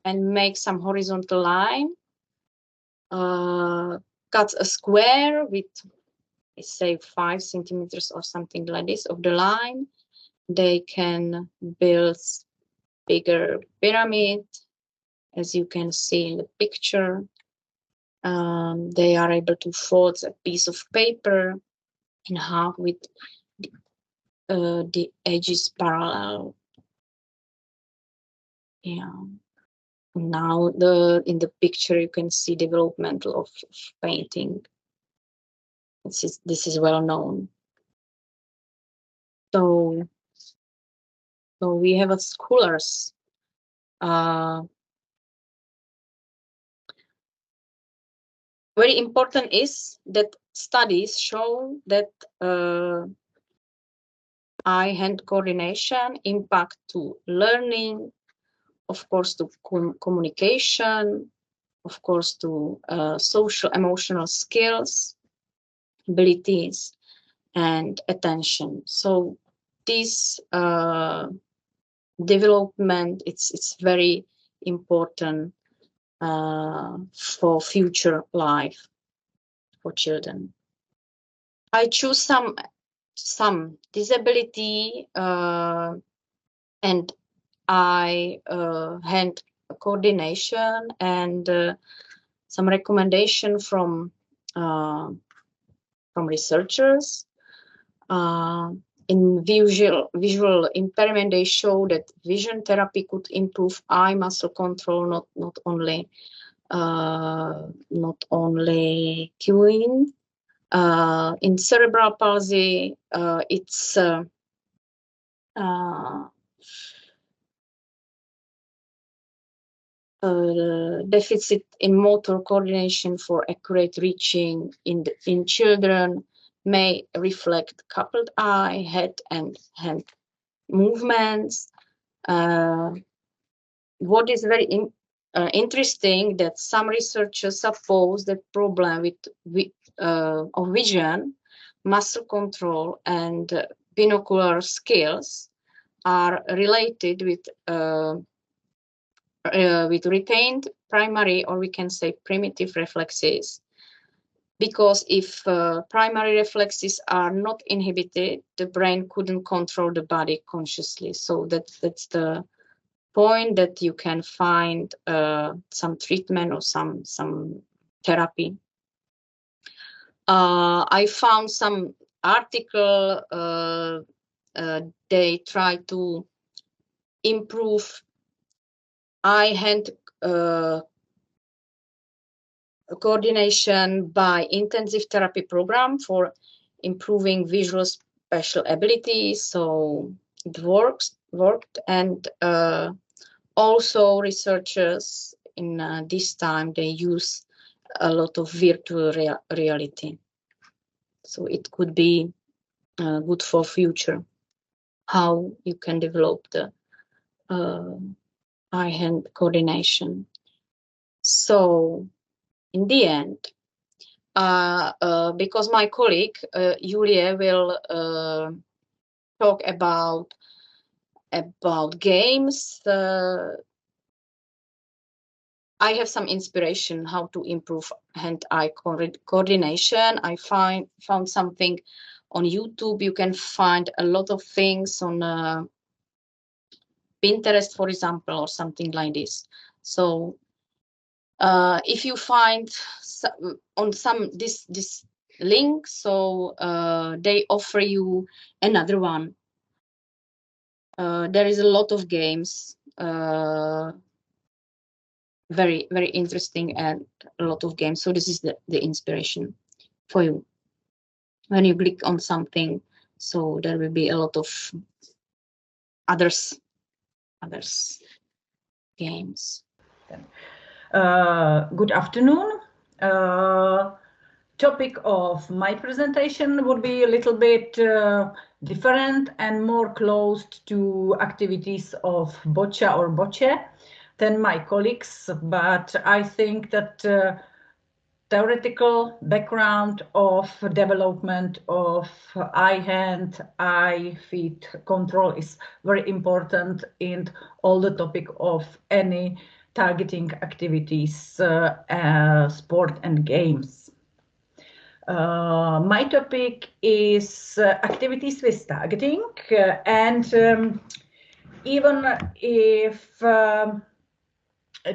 and make some horizontal line. Cut a square with, let's say, 5 centimeters or something like this of the line. They can build bigger pyramid, as you can see in the picture. They are able to fold a piece of paper in half with the edges parallel. Yeah. Now in the picture you can see development of painting. This is well known. So we have a scholars. Very important is that studies show that eye-hand coordination impact to learning, of course to communication, of course to social emotional skills, abilities, and attention. So this development, it's very important for future life for children. I choose some disability and eye hand coordination and some recommendation from researchers. In visual impairment, they show that vision therapy could improve eye muscle control, not only cueing. In cerebral palsy, it's deficit in motor coordination for accurate reaching in children may reflect coupled eye, head, and hand movements. What is very interesting that some researchers suppose that problem of vision, muscle control, and binocular skills are related with retained primary, or we can say primitive reflexes. Because if primary reflexes are not inhibited, the brain couldn't control the body consciously. So that's the point that you can find some treatment or some therapy. I found some article. They try to improve eye-hand coordination by intensive therapy program for improving visual spatial abilities. So it worked, and also researchers in this time, they use a lot of virtual reality. So it could be good for future, how you can develop the eye-hand coordination. So in the end, because my colleague Julia will talk about games, I have some inspiration how to improve hand-eye coordination. I found something on YouTube. You can find a lot of things on Pinterest, for example, or something like this. So if you find on this link, so they offer you another one. There is a lot of games, very, very interesting, and a lot of games. So this is the inspiration for you. When you click on something, so there will be a lot of others games. Good afternoon. Topic of my presentation would be a little bit different and more close to activities of boccia or bocce than my colleagues, but I think that theoretical background of development of eye-hand, eye-feet control is very important in all the topic of any targeting activities, sport and games. My topic is activities with targeting, and even if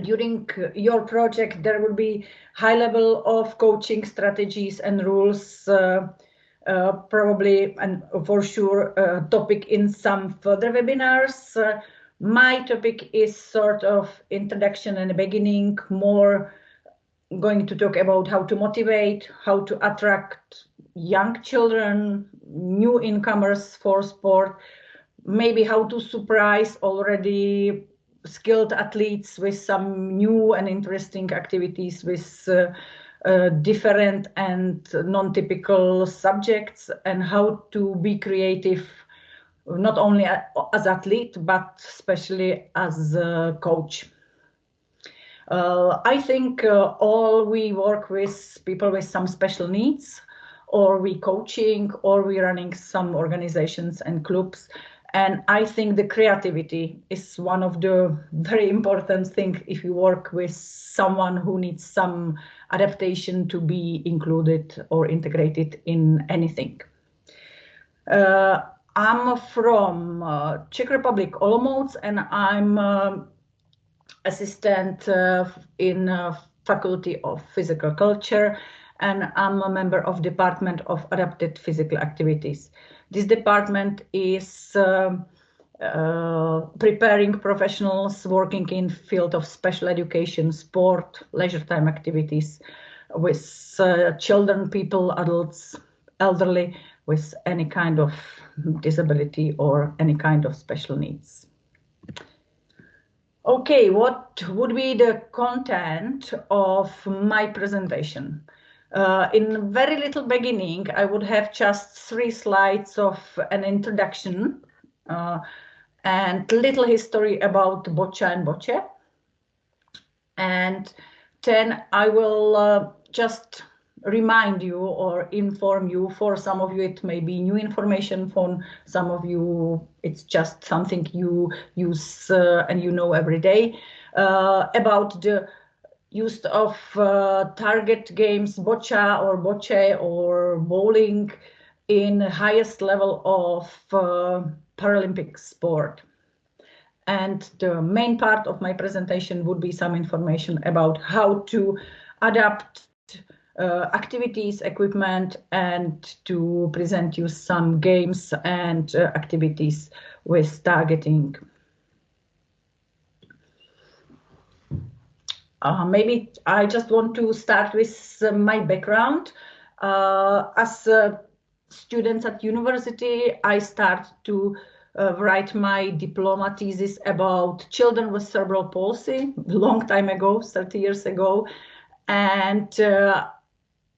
during your project there will be high level of coaching strategies and rules, probably and for sure topic in some further webinars, My topic is sort of introduction and beginning, more going to talk about how to motivate, how to attract young children, new incomers for sport, maybe how to surprise already skilled athletes with some new and interesting activities with different and non-typical subjects, and how to be creative, not only as athlete, but especially as a coach. I think all we work with people with some special needs, or we coaching, or we running some organizations and clubs. And I think the creativity is one of the very important things if you work with someone who needs some adaptation to be included or integrated in anything. I'm from Czech Republic, Olomouc, and I'm assistant in Faculty of Physical Culture, and I'm a member of Department of Adapted Physical Activities. This department is preparing professionals working in field of special education, sport, leisure time activities with children, people, adults, elderly, with any kind of disability or any kind of special needs. Okay, what would be the content of my presentation? In very little beginning, I would have just 3 slides of an introduction and little history about boccia and bocce. And then I will just remind you or inform you. For some of you, it may be new information. For some of you, it's just something you use and you know every day about the use of target games, boccia or bocce or bowling in highest level of Paralympic sport. And the main part of my presentation would be some information about how to adapt activities, equipment, and to present you some games and activities with targeting. Maybe I just want to start with my background. As students at university, I start to write my diploma thesis about children with cerebral palsy a long time ago, 30 years ago. And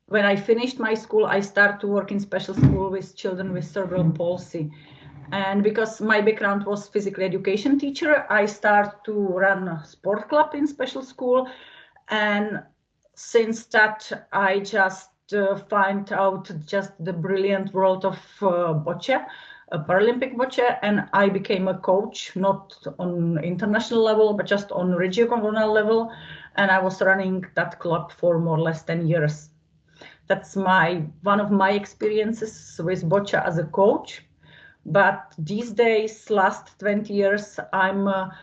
when I finished my school, I started to work in special school with children with cerebral palsy. And because my background was physical education teacher, I started to run a sport club in special school. And since that, I just find out just the brilliant world of bocce, Paralympic bocce, and I became a coach, not on international level, but just on regional level. And I was running that club for more or less 10 years. That's one of my experiences with bocce as a coach. But these days, last 20 years, I'm a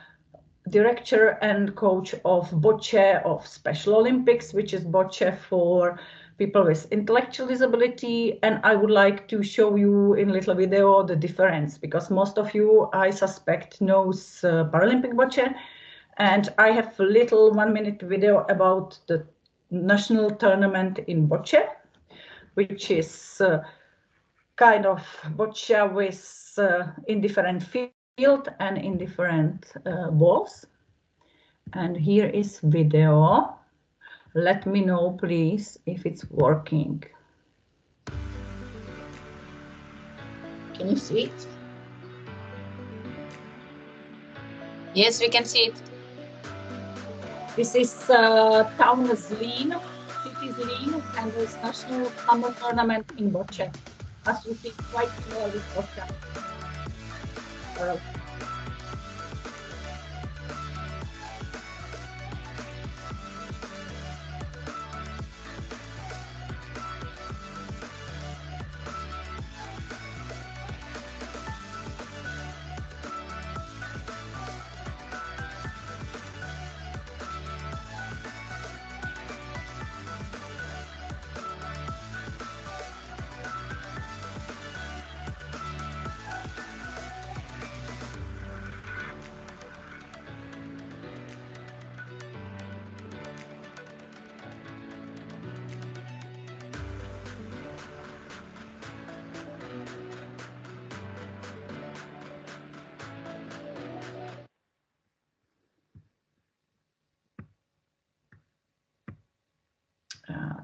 director and coach of bocce of Special Olympics, which is bocce for people with intellectual disability. And I would like to show you in a little video the difference, because most of you, I suspect, knows Paralympic bocce. And I have a little 1-minute video about the national tournament in bocce, which is kind of bocce with in different field and in different balls. And here is video. Let me know, please, if it's working. Can you see it? Yes, we can see it. This is town Zlín, city Zlín, and this national summer tournament in bocce. As you see, quite clearly bocce.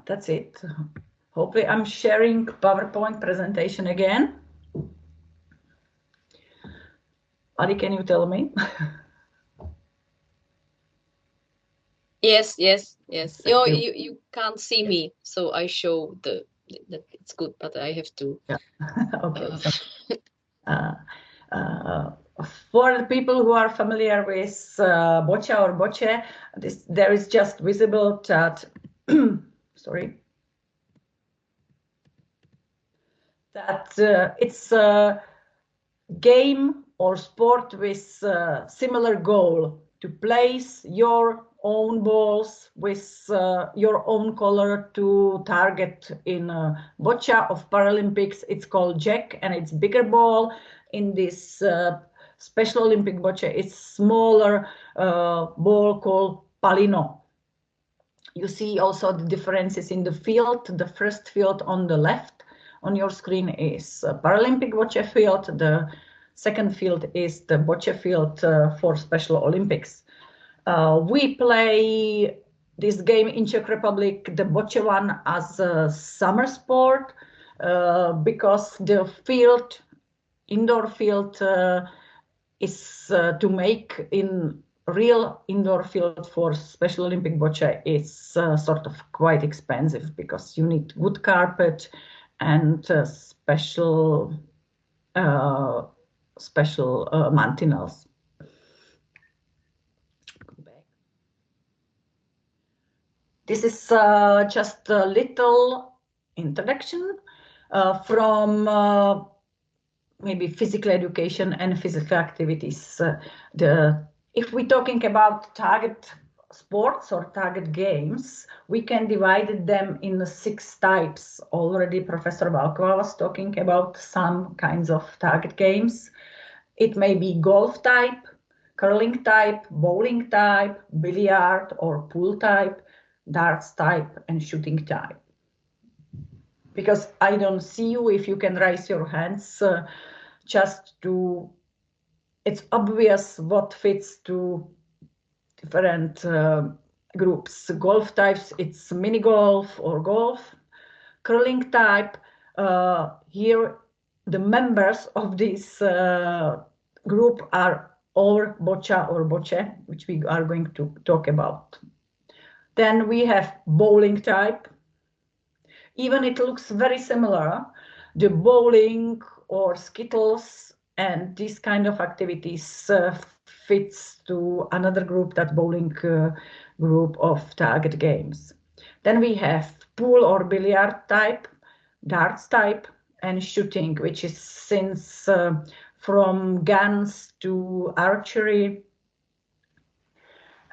That's it. Hopefully I'm sharing PowerPoint presentation again. Adi, can you tell me? Yes. You can't see me, so I show that it's good, but I have to. Yeah. Okay. For the people who are familiar with boccia or bocce, there is just visible that sorry, that it's a game or sport with similar goal to place your own balls with your own color to target. In boccia of Paralympics, it's called jack, and it's bigger ball. In this Special Olympic boccia, it's smaller ball called palino. You see also the differences in the field. The first field on the left on your screen is Paralympic bocce field. The second field is the bocce field for Special Olympics. We play this game in Czech Republic, the bocce one, as a summer sport because the field, indoor field, is to make in real indoor field for Special Olympic bocce is sort of quite expensive because you need wood carpet and special mantinels. This is just a little introduction from maybe physical education and physical activities. If we're talking about target sports or target games, we can divide them in 6 types. Already Professor Valkova was talking about some kinds of target games. It may be golf type, curling type, bowling type, billiard or pool type, darts type, and shooting type. Because I don't see you, if you can raise your hands just to, it's obvious what fits to different groups. Golf types, it's mini golf or golf. Curling type, here the members of this group are all boccia or bocce, which we are going to talk about. Then we have bowling type. Even it looks very similar. The bowling or skittles and these kind of activities fits to another group, that bowling group of target games. Then we have pool or billiard type, darts type, and shooting, which is since from guns to archery.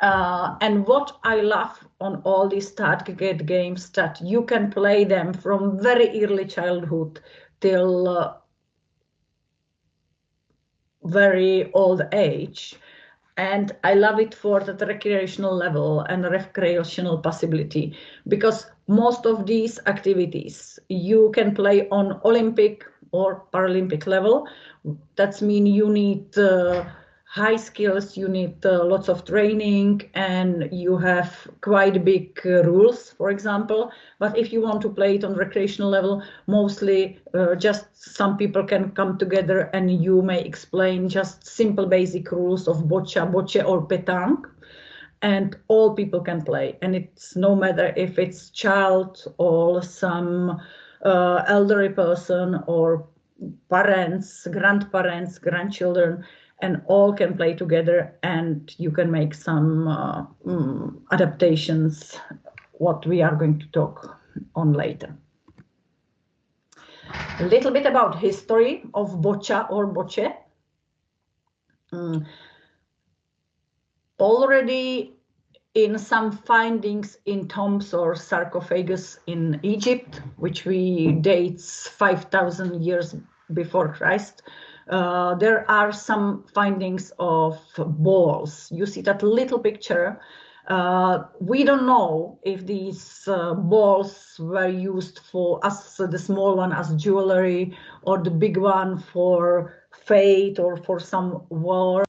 And what I love on all these target games, that you can play them from very early childhood till very old age. And I love it for the recreational level and recreational possibility, because most of these activities you can play on Olympic or Paralympic level. That means you need high skills, you need lots of training, and you have quite big rules, for example. But if you want to play it on recreational level, mostly just some people can come together and you may explain just simple basic rules of boccia, bocce or pétanque, and all people can play. And it's no matter if it's child or some elderly person or parents, grandparents, grandchildren, and all can play together, and you can make some adaptations, what we are going to talk on later. A little bit about history of boccia or bocce. Already in some findings in tombs or sarcophagus in Egypt, which dates 5,000 years before Christ, there are some findings of balls. You see that little picture. We don't know if these balls were used for, as the small one as jewelry, or the big one for fate or for some war.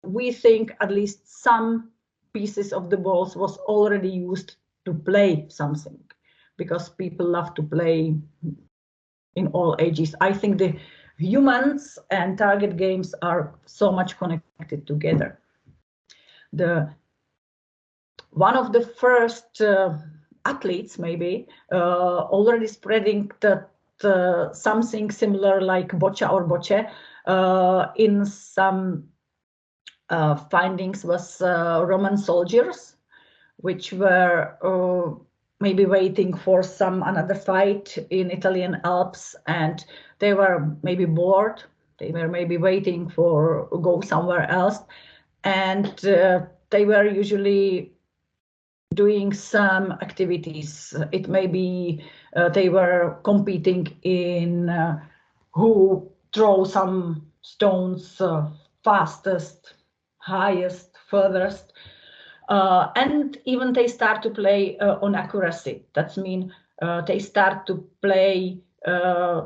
We think at least some pieces of the balls was already used to play something, because people love to play in all ages. I think the humans and target games are so much connected together. One of the first athletes maybe already spreading that something similar like boccia or bocce in some findings was Roman soldiers, which were maybe waiting for another fight in Italian Alps, and they were maybe bored. They were maybe waiting for go somewhere else, and they were usually doing some activities. It may be they were competing in who throw some stones fastest, highest, furthest. And even they start to play on accuracy. That means they start to play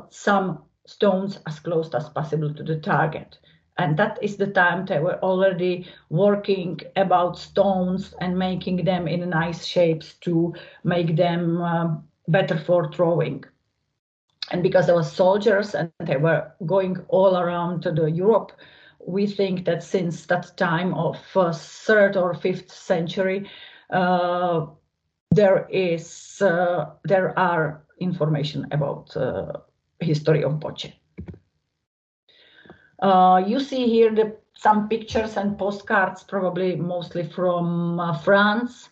some stones as close as possible to the target. And that is the time they were already working about stones and making them in nice shapes to make them better for throwing. And because there were soldiers and they were going all around to Europe, we think that since that time of 3rd or 5th century, there are information about history of bocce. You see here some pictures and postcards, probably mostly from France,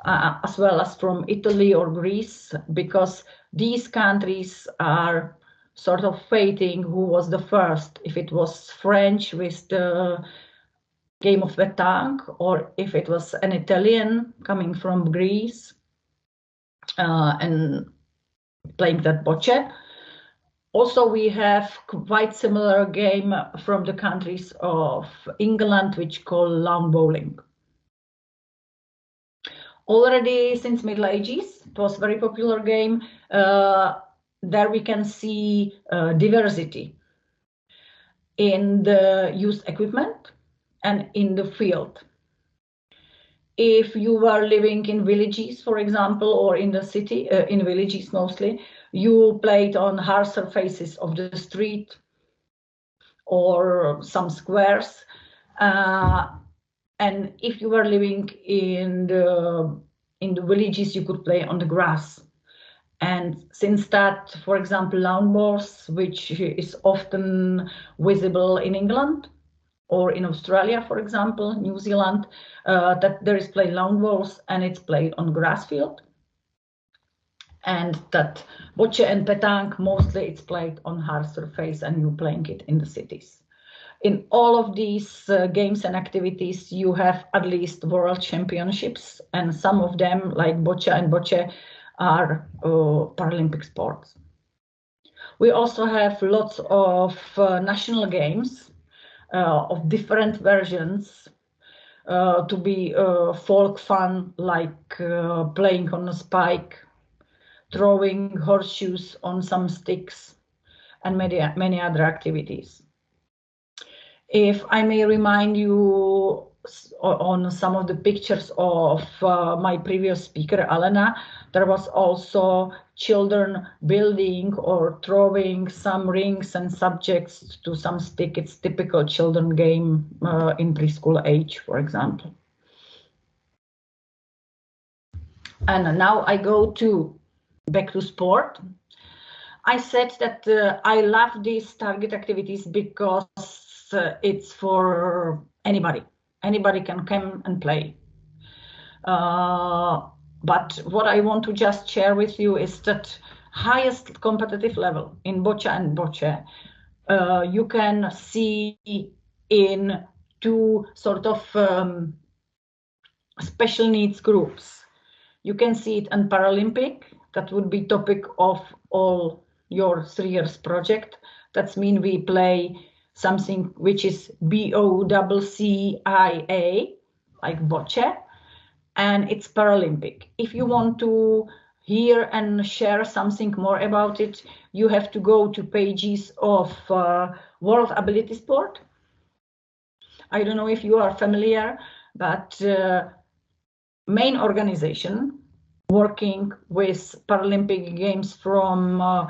as well as from Italy or Greece, because these countries are sort of fighting who was the first, if it was French with the game of pétanque, or if it was an Italian coming from Greece and playing that bocce. Also, we have quite similar game from the countries of England, which call lawn bowling. Already since Middle Ages, it was a very popular game. There we can see diversity in the used equipment and in the field. If you were living in villages, for example, or in the city, in villages mostly, you played on hard surfaces of the street or some squares. And if you were living in the villages, you could play on the grass. And since that, for example, lawn bowls, which is often visible in England or in Australia, for example, New Zealand, that there is play lawn bowls and it's played on grass field. And that bocce and pétanque, mostly it's played on hard surface and you're playing it in the cities. In all of these games and activities, you have at least world championships, and some of them, like bocce and bocce, are Paralympic sports. We also have lots of national games of different versions to be folk fun, like playing on a spike, throwing horseshoes on some sticks, and many other activities. If I may remind you on some of the pictures of my previous speaker, Alena, there was also children building or throwing some rings and subjects to some stick. It's typical children game in preschool age, for example. And now I go back to sport. I said that I love these target activities because it's for anybody. Anybody can come and play. But what I want to just share with you is that highest competitive level in bocce and bocce, you can see in two sort of special needs groups. You can see it in Paralympic. That would be topic of all your 3 years project. That means we play something which is BOCCIA, like bocce, and it's Paralympic. If you want to hear and share something more about it, you have to go to pages of World Ability Sport. I don't know if you are familiar, but main organization working with Paralympic Games from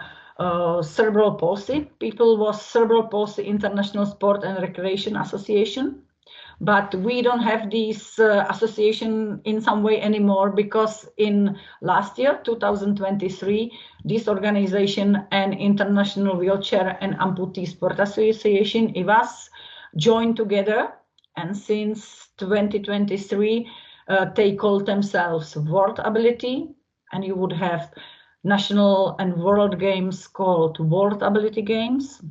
cerebral palsy. People with cerebral palsy International Sport and Recreation Association. But we don't have this association in some way anymore, because in last year, 2023, this organization and International Wheelchair and Amputee Sport Association, IWAS, joined together, and since 2023, they call themselves World Ability, and you would have national and world games called World Ability Games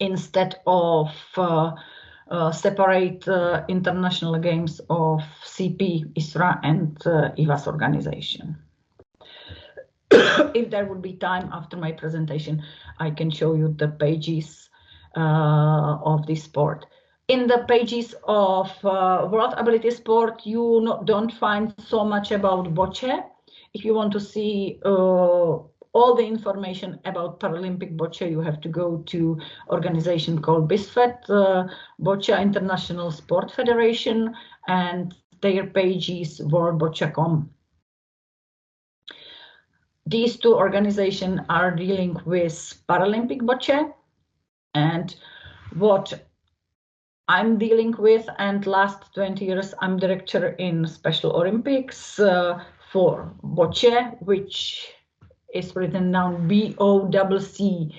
instead of separate international games of CP, ISRA, and IWAS organization. If there would be time after my presentation, I can show you the pages of this sport. In the pages of World Ability Sport, you don't find so much about bocce. If you want to see all the information about Paralympic bocce, you have to go to organization called BISFET, Bocce International Sport Federation, and their page is worldbocce.com. These two organizations are dealing with Paralympic bocce, and what I'm dealing with, and last 20 years I'm director in Special Olympics for bocce, which is written down BOCCE,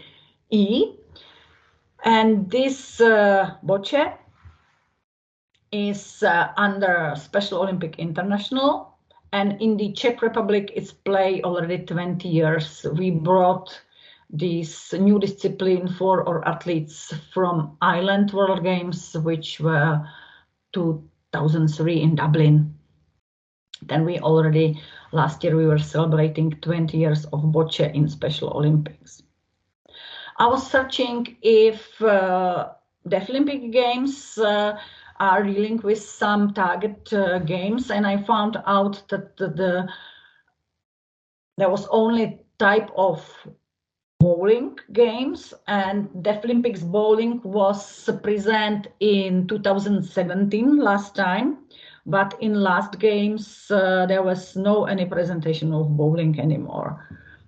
and this bocce is under Special Olympic International, and in the Czech Republic it's played already 20 years. We brought this new discipline for our athletes from Ireland World Games, which were 2003 in Dublin. Then we already, last year we were celebrating 20 years of bocce in Special Olympics. I was searching if Deaflympic Games are dealing with some target games, and I found out that there was only type of bowling games, and Deaflympics bowling was present in 2017 last time. But in last games, there was no any presentation of bowling anymore.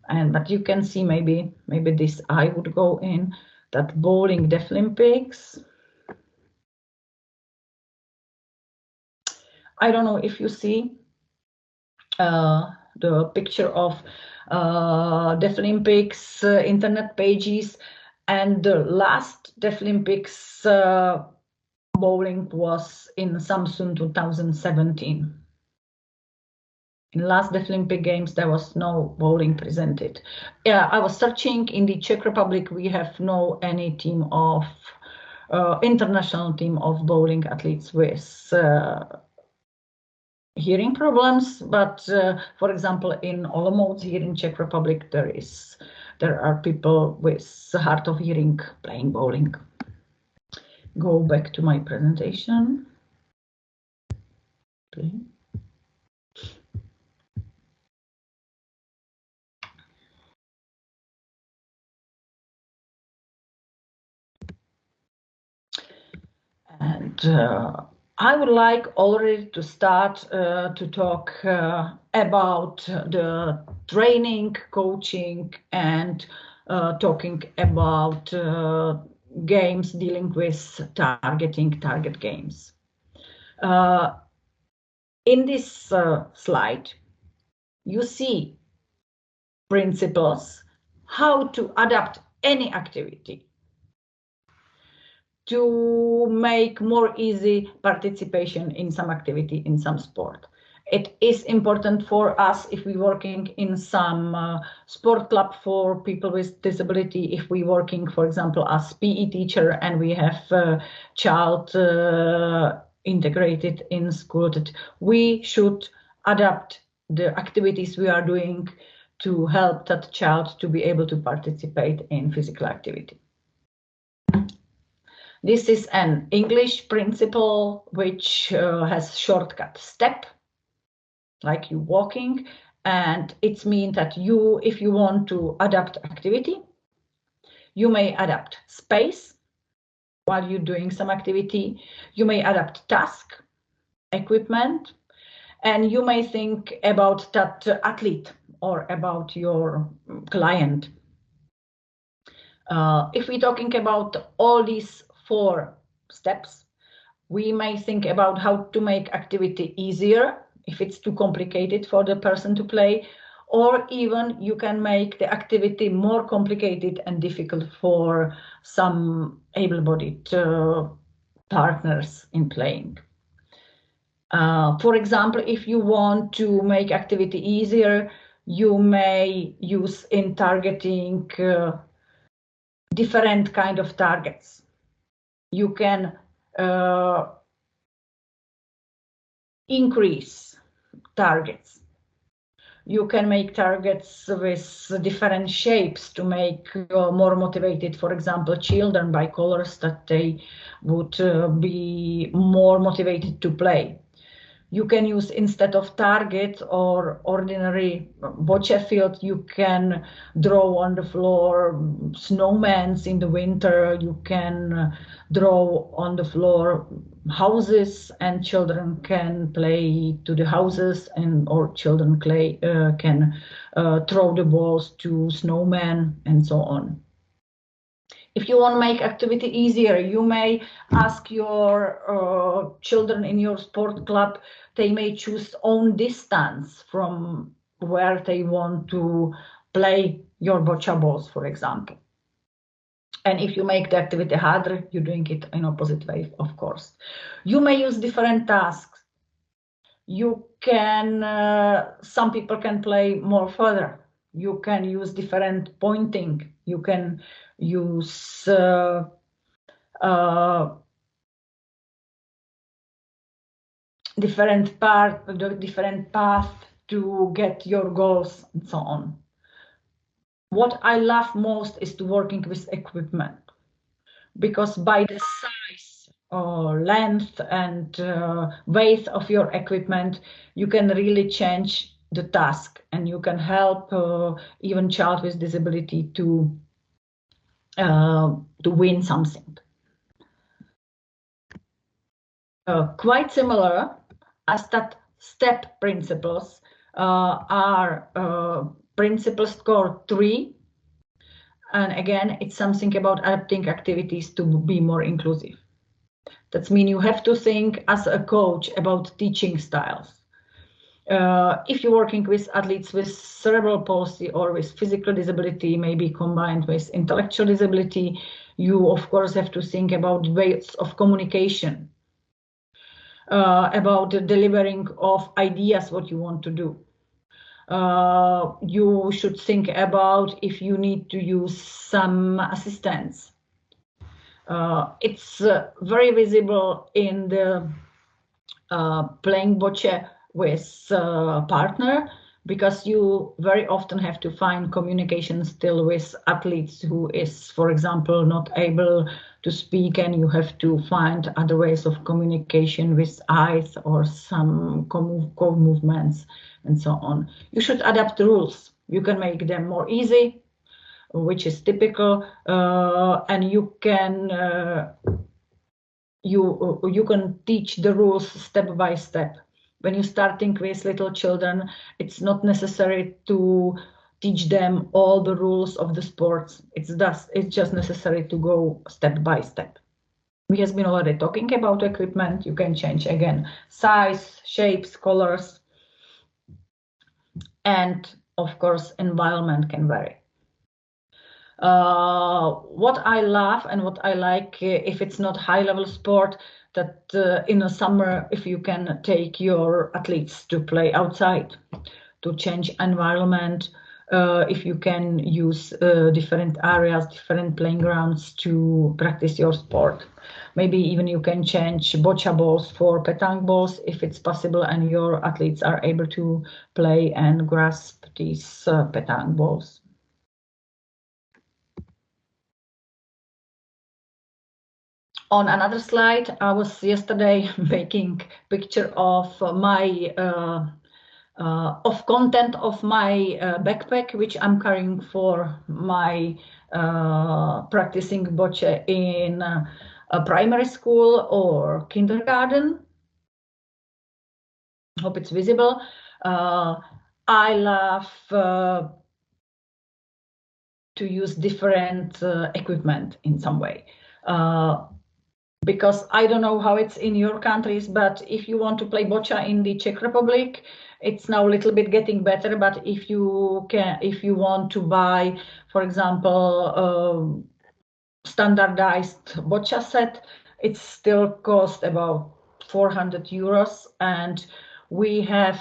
But you can see maybe this I would go in that bowling Deaflympics. I don't know if you see the picture of Deaflympics internet pages, and the last Deaflympics bowling was in Samsun 2017. In last Deaflympic Games, there was no bowling presented. Yeah, I was searching in the Czech Republic. We have no any team of international team of bowling athletes with hearing problems. But for example, in Olomouc here in Czech Republic, there are people with hard of hearing playing bowling. Go back to my presentation. Okay. And I would like already to start to talk about the training, coaching, and talking about games dealing with target games. In this slide, you see principles how to adapt any activity to make more easy participation in some activity, in some sport. It is important for us if we're working in some sport club for people with disability, if we're working, for example, as PE teacher and we have a child integrated in school, that we should adapt the activities we are doing to help that child to be able to participate in physical activity. This is an English principle which has shortcut step, like you walking, and it means that if you want to adapt activity, you may adapt space while you're doing some activity, you may adapt task, equipment, And you may think about that athlete or about your client. If we're talking about all these 4 steps, we may think about how to make activity easier if it's too complicated for the person to play, or even you can make the activity more complicated and difficult for some able-bodied partners in playing. For example, if you want to make activity easier, you may use in targeting different kind of targets. You can increase targets. You can make targets with different shapes to make more motivated, for example, children by colors that they would be more motivated to play. You can use, instead of target or ordinary bocce field, you can draw on the floor snowmen in the winter. You can draw on the floor houses, and children can play to the houses, and or children can throw the balls to snowmen and so on. If you want to make activity easier, you may ask your children in your sport club, they may choose own distance from where they want to play your bocce balls, for example. And if you make the activity harder, you're doing it in opposite way, of course. You may use different tasks. You can, some people can play more further. You can use different pointing. You can use different path to get your goals and so on. What I love most is to working with equipment, because by the size or length and weight of your equipment, you can really change the task, and you can help even child with disability to win something. Quite similar as that step principles are principle score 3. And again, it's something about adapting activities to be more inclusive. That means you have to think as a coach about teaching styles. If you're working with athletes with cerebral palsy or with physical disability, maybe combined with intellectual disability, you of course have to think about ways of communication, about the delivering of ideas, what you want to do. You should think about if you need to use some assistance. It's very visible in the playing bocce with a partner, because you very often have to find communication still with athletes who is, for example, not able to speak, and you have to find other ways of communication with eyes or some co-movements and so on. You should adapt the rules. You can make them more easy, which is typical, and you can you can teach the rules step by step. When you're starting with little children, it's not necessary to teach them all the rules of the sports. It's just necessary to go step by step. We have been already talking about equipment. You can change again size, shapes, colors, and of course environment can vary. What I love and what I like, if it's not high-level sport, that in the summer, if you can take your athletes to play outside, to change environment, if you can use different areas, different playing grounds to practice your sport. Maybe even you can change bocce balls for petanque balls if it's possible and your athletes are able to play and grasp these petanque balls. On another slide, I was yesterday making picture of my content of my backpack, which I'm carrying for my practicing bocce in a primary school or kindergarten. Hope it's visible. I love to use different equipment in some way. Because I don't know how it's in your countries, but if you want to play boccia in the Czech Republic, it's now a little bit getting better. But if you want to buy, for example, standardized boccia set, it still costs about 400 euros. And we have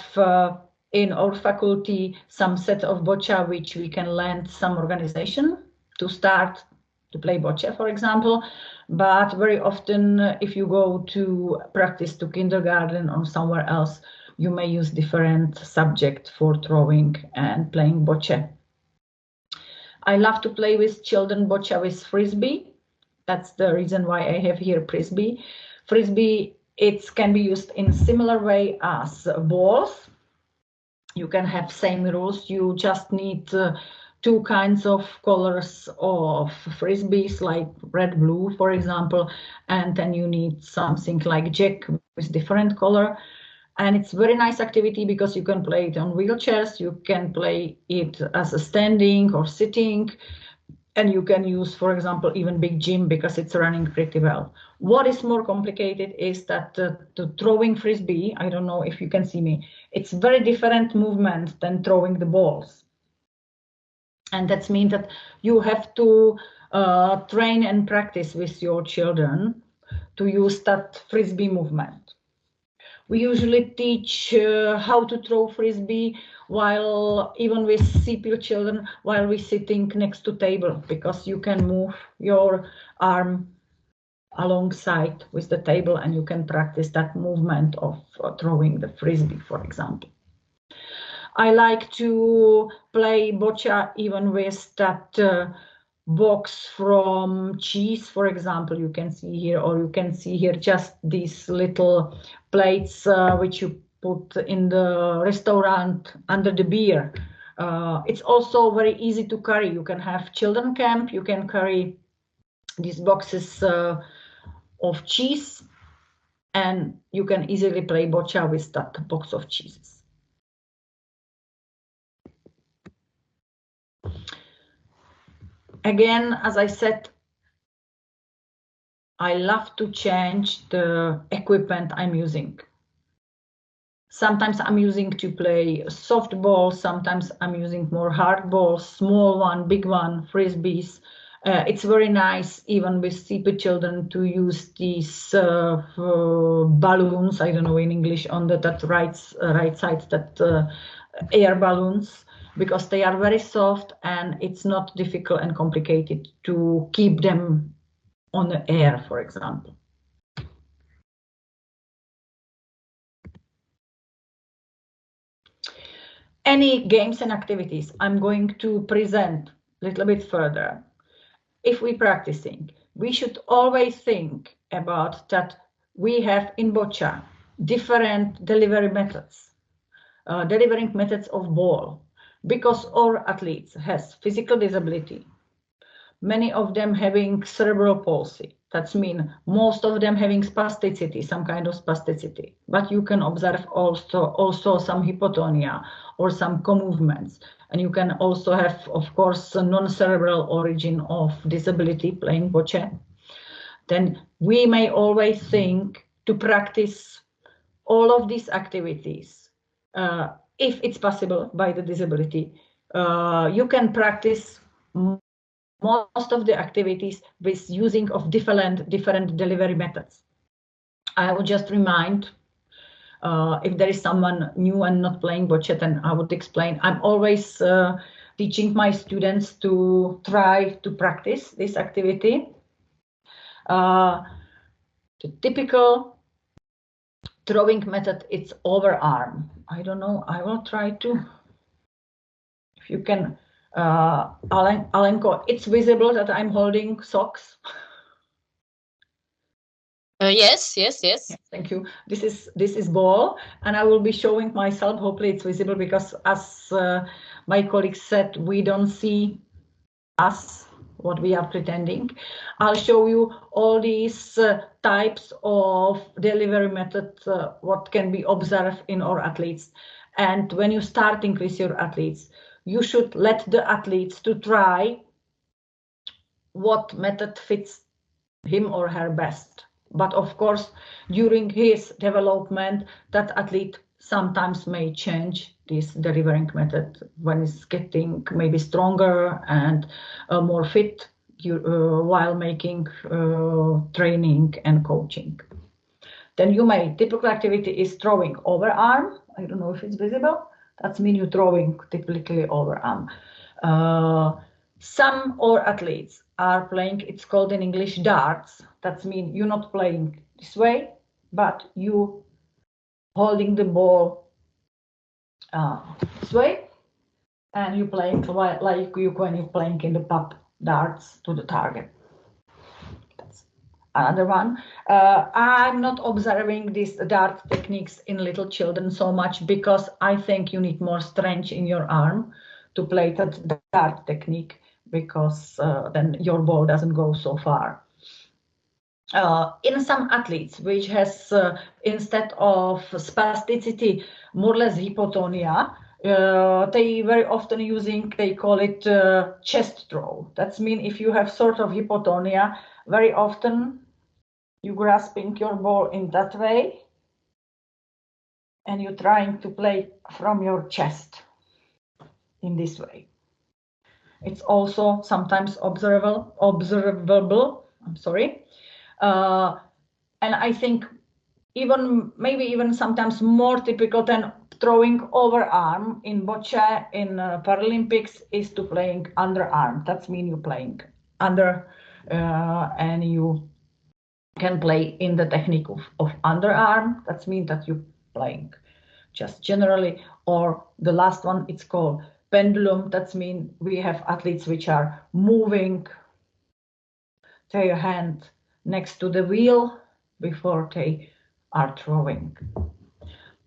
in our faculty some set of boccia which we can lend some organization to start to play boccia, for example. But very often, if you go to practice to kindergarten or somewhere else, you may use different subject for throwing and playing boccia. I love to play with children boccia with frisbee. That's the reason why I have here frisbee. Frisbee, it can be used in similar way as balls. You can have same rules. You just need two kinds of colors of frisbees, like red, blue, for example, and then you need something like jack with different color. And it's very nice activity because you can play it on wheelchairs, you can play it as a standing or sitting, and you can use, for example, even big gym because it's running pretty well. What is more complicated is that the throwing frisbee, I don't know if you can see me, it's very different movement than throwing the balls. And that means that you have to train and practice with your children to use that frisbee movement. We usually teach how to throw frisbee while even with CPL children while we're sitting next to table, because you can move your arm alongside with the table and you can practice that movement of throwing the frisbee, for example. I like to play boccia even with that box from cheese, for example, you can see here, or you can see here just these little plates which you put in the restaurant under the beer. It's also very easy to carry. You can have children camp, you can carry these boxes of cheese, and you can easily play boccia with that box of cheeses. Again, as I said, I love to change the equipment I'm using. Sometimes I'm using to play softball, sometimes I'm using more hard balls, small one, big one, frisbees. It's very nice, even with CP children, to use these balloons, I don't know in English, on that right side, that air balloons, because they are very soft and it's not difficult and complicated to keep them on the air, for example. Any games and activities I'm going to present a little bit further. If we're practicing, we should always think about that we have in boccia different delivery methods, delivering methods of ball, because all athletes has physical disability, many of them having cerebral palsy. That means most of them having spasticity, some kind of spasticity. But you can observe also some hypotonia or some co-movements. And you can also have, of course, a non-cerebral origin of disability playing boccia. Then we may always think to practice all of these activities, if it's possible by the disability. You can practice most of the activities with using of different delivery methods. I would just remind, if there is someone new and not playing boccia, then I would explain. I'm always teaching my students to try to practice this activity. The typical throwing method, it's overarm. I don't know, I will try to, if you can, Alenko, it's visible that I'm holding socks. Yes. Thank you. This is ball, and I will be showing myself. Hopefully it's visible, because as my colleague said, we don't see us what we are pretending. I'll show you all these types of delivery methods, what can be observed in our athletes. And when you're starting with your athletes, you should let the athletes to try what method fits him or her best. But of course, during his development, that athlete sometimes may change this delivering method when it's getting maybe stronger and more fit while making training and coaching. Then you may, typical activity is throwing overarm. I don't know if it's visible. That's mean you're throwing typically overarm. Some or athletes are playing, it's called in English darts. That means you're not playing this way, but you holding the ball this way, and you're playing like you when you're playing in the pub darts to the target. That's another one. I'm not observing these dart techniques in little children so much because I think you need more strength in your arm to play that dart technique, because then your ball doesn't go so far. In some athletes, which has instead of spasticity, more or less hypotonia, they very often using, they call it chest throw. That means if you have sort of hypotonia, very often you grasping your ball in that way, and you're trying to play from your chest in this way. It's also sometimes observable. I'm sorry. And I think maybe even sometimes more typical than throwing overarm in bocce in Paralympics is to playing underarm. That means you're playing under and you can play in the technique of underarm. That means that you're playing just generally. Or the last one, it's called pendulum. That means we have athletes which are moving their hand next to the wheel before they are throwing.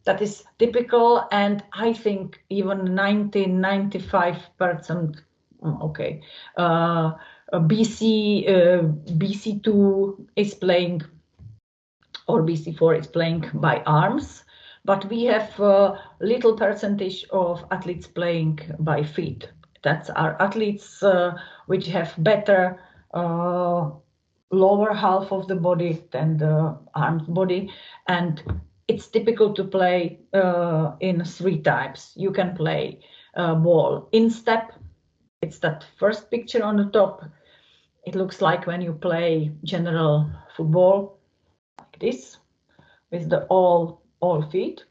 That is typical, and I think even 95%, okay, BC2 is playing, or BC4 is playing by arms, but we have a little percentage of athletes playing by feet. That's our athletes which have better lower half of the body than the armed body, and it's typical to play in three types. You can play ball in step. It's that first picture on the top. It looks like when you play general football, like this, with the all feet.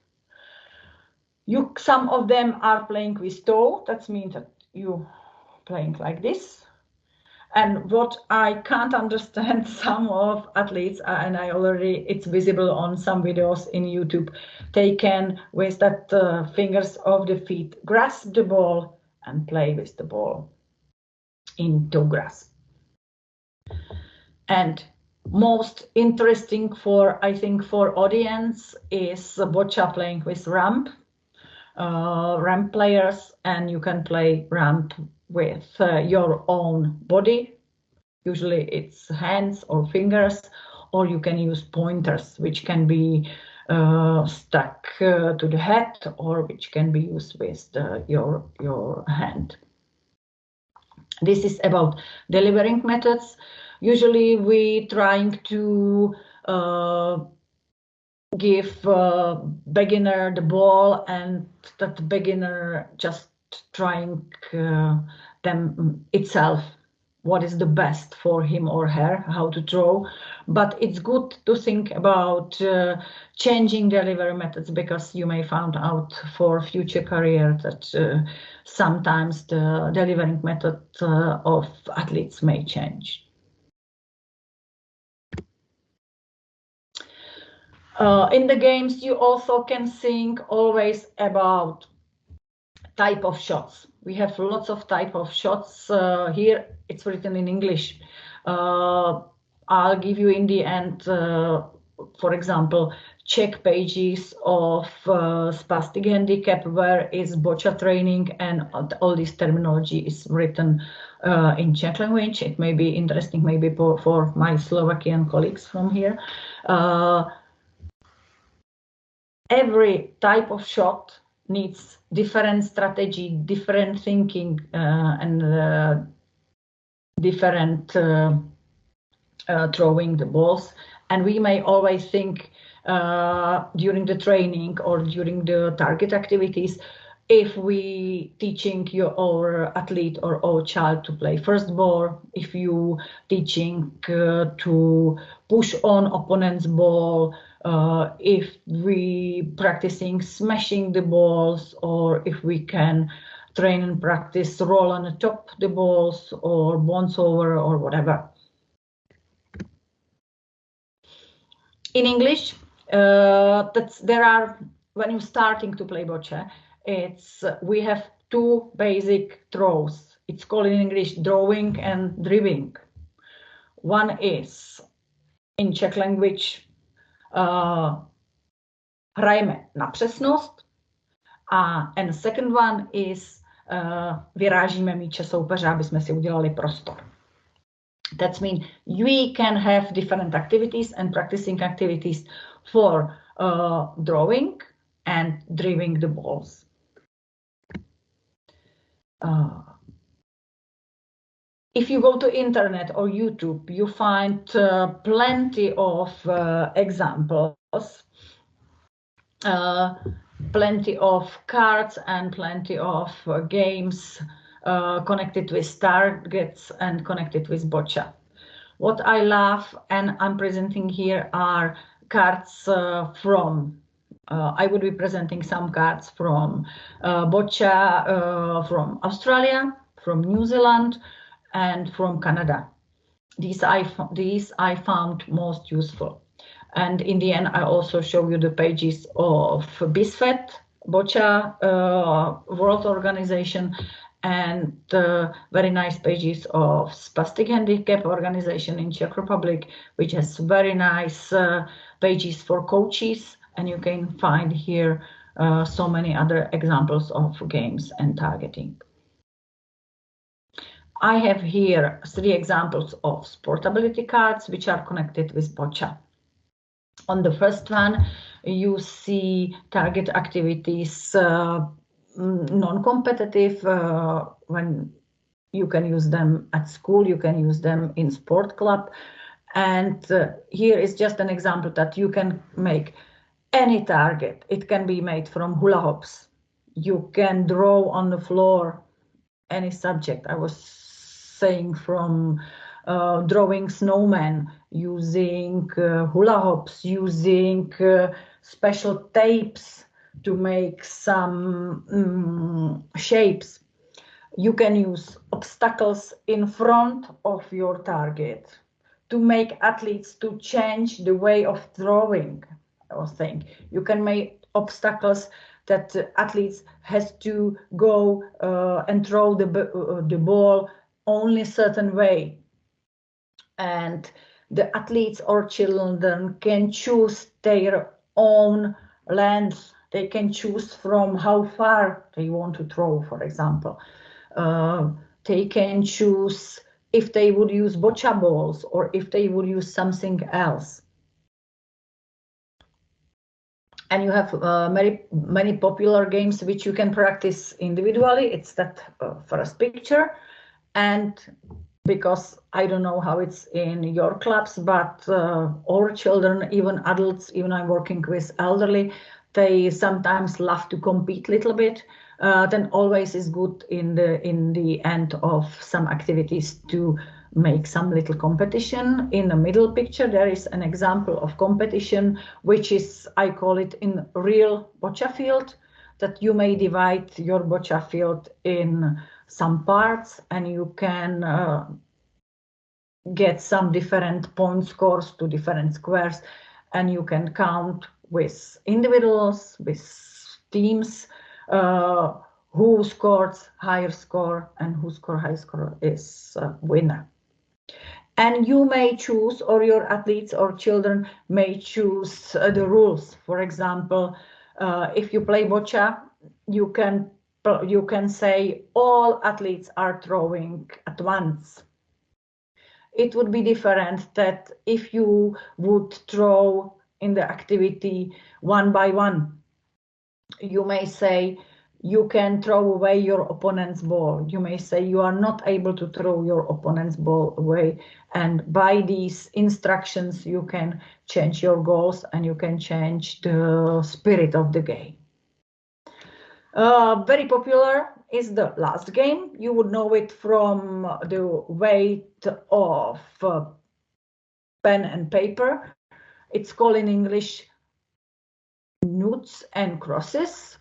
Some of them are playing with toe. That means that you playing like this. And what I can't understand, some of athletes, and it's visible on some videos in YouTube, they can, with that fingers of the feet, grasp the ball and play with the ball in toe grasp. And most interesting I think for audience is bocce playing with ramp players, and you can play ramp with your own body. Usually it's hands or fingers, or you can use pointers, which can be stuck to the head, or which can be used with your hand. This is about delivering methods. Usually we trying to give beginner the ball, and that beginner just trying them itself what is the best for him or her, how to throw. But it's good to think about changing delivery methods, because you may find out for future career that sometimes the delivering method of athletes may change. In the games, you also can think always about type of shots. We have lots of type of shots. Here it's written in English. I'll give you in the end, for example, Czech pages of spastic handicap, where is bocce training, and all this terminology is written in Czech language. It may be interesting maybe for my Slovakian colleagues from here. Every type of shot needs different strategy, different thinking, and different throwing the balls. And we may always think during the training or during the target activities, if we teaching our athlete or our child to play first ball, if you teaching to push on opponent's ball, if we practicing smashing the balls, or if we can train and practice roll on the top the balls or bounce over or whatever. In English, when you're starting to play bocce, we have two basic throws. It's called in English drawing and driving. One is in Czech language hrajeme na přesnost, and the second one is vyrážíme míče soupeře, aby jsme si udělali prostor. That means we can have different activities and practicing activities for drawing and driving the balls. If you go to internet or YouTube, you find plenty of examples, plenty of cards and plenty of games connected with targets and connected with bocce. What I love and I'm presenting here are cards from, I would be presenting some cards from bocce from Australia, from New Zealand, and from Canada. These I found most useful. And in the end, I also show you the pages of BISFET, Bocce World Organization, and very nice pages of Spastic Handicap Organization in Czech Republic, which has very nice pages for coaches. And you can find here so many other examples of games and targeting. I have here 3 examples of sportability cards, which are connected with bocce. On the first one, you see target activities, non-competitive, when you can use them at school, you can use them in sport club. And here is just an example that you can make any target. It can be made from hula hoops. You can draw on the floor any subject. I was saying from drawing snowmen, using hula hoops, using special tapes to make some shapes. You can use obstacles in front of your target to make athletes to change the way of throwing. I was saying you can make obstacles that athletes has to go and throw the ball only a certain way. And the athletes or children can choose their own length. They can choose from how far they want to throw, for example. They can choose if they would use bocce balls or if they would use something else. And you have many popular games which you can practice individually. It's that first picture. And because I don't know how it's in your clubs, but our children, even adults, even I'm working with elderly, they sometimes love to compete a little bit. Then always is good in the end of some activities to make some little competition. In the middle picture, there is an example of competition, which is, I call it in real bocce field, that you may divide your bocce field in some parts and you can get some different point scores to different squares, and you can count with individuals, with teams, who scored higher score and who scored high score is winner. And you may choose, or your athletes or children may choose the rules. For example, if you play bocce, you can you can say all athletes are throwing at once. It would be different that if you would throw in the activity one by one. You may say you can throw away your opponent's ball. You may say you are not able to throw your opponent's ball away. And by these instructions, you can change your goals and you can change the spirit of the game. Very popular is the last game. You would know it from the weight of pen and paper. It's called in English Noughts and Crosses.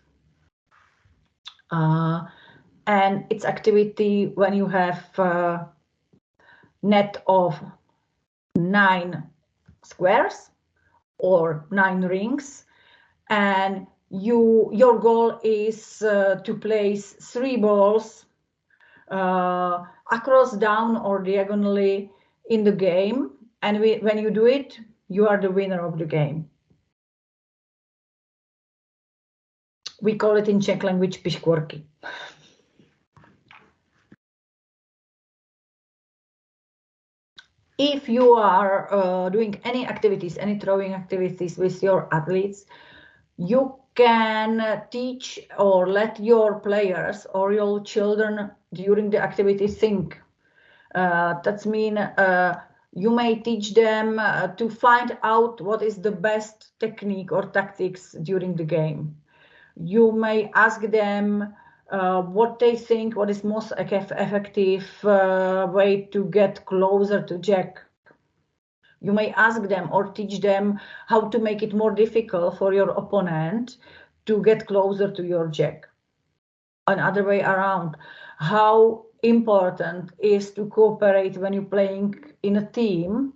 And its activity when you have a net of 9 squares or 9 rings, and your goal is to place 3 balls across, down, or diagonally in the game. And when you do it, you are the winner of the game. We call it in Czech language piškvorky. If you are doing any activities, any throwing activities with your athletes, you can teach or let your players or your children during the activity think. That means you may teach them to find out what is the best technique or tactics during the game. You may ask them what they think, what is most effective way to get closer to Jack. You may ask them or teach them how to make it more difficult for your opponent to get closer to your Jack. Another way around, how important is to cooperate when you're playing in a team,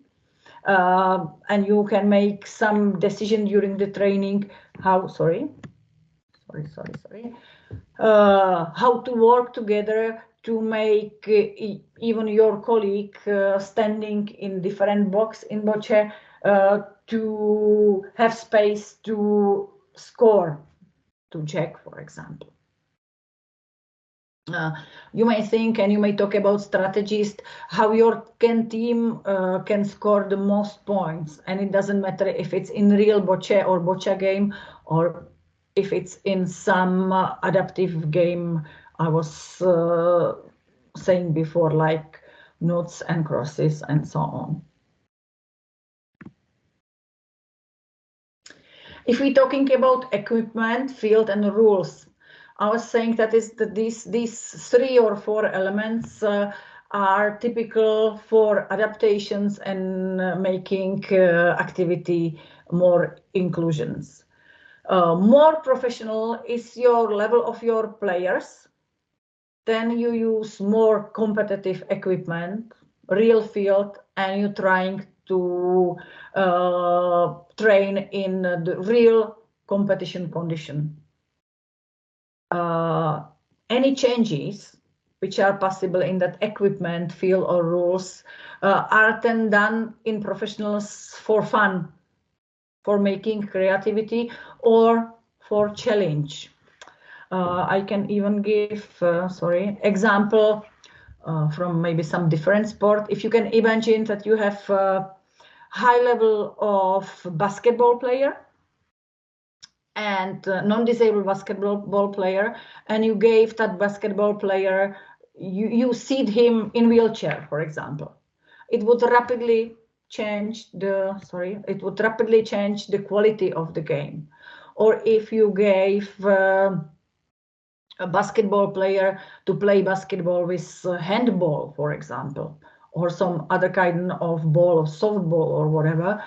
and you can make some decision during the training, how to work together to make even your colleague standing in different box in bocce to have space to score to Jack, for example. You may think and you may talk about strategies, how your team can score the most points, and it doesn't matter if it's in real bocce or bocce game or if it's in some adaptive game I was saying before, like Noughts and Crosses and so on. If we're talking about equipment, field and rules, I was saying that these 3 or 4 elements are typical for adaptations and making activity more inclusions. More professional is your level of your players. Then you use more competitive equipment, real field, and you're trying to train in the real competition condition. Any changes which are possible in that equipment, field, or rules are then done in professionals for fun, for making creativity, or for challenge. I can even give, example from maybe some different sport. If you can imagine that you have a high level of basketball player and non-disabled basketball player, and you gave that basketball player, you seat him in wheelchair, for example, it would rapidly change the quality of the game. Or if you gave a basketball player to play basketball with handball, for example, or some other kind of ball, of softball or whatever,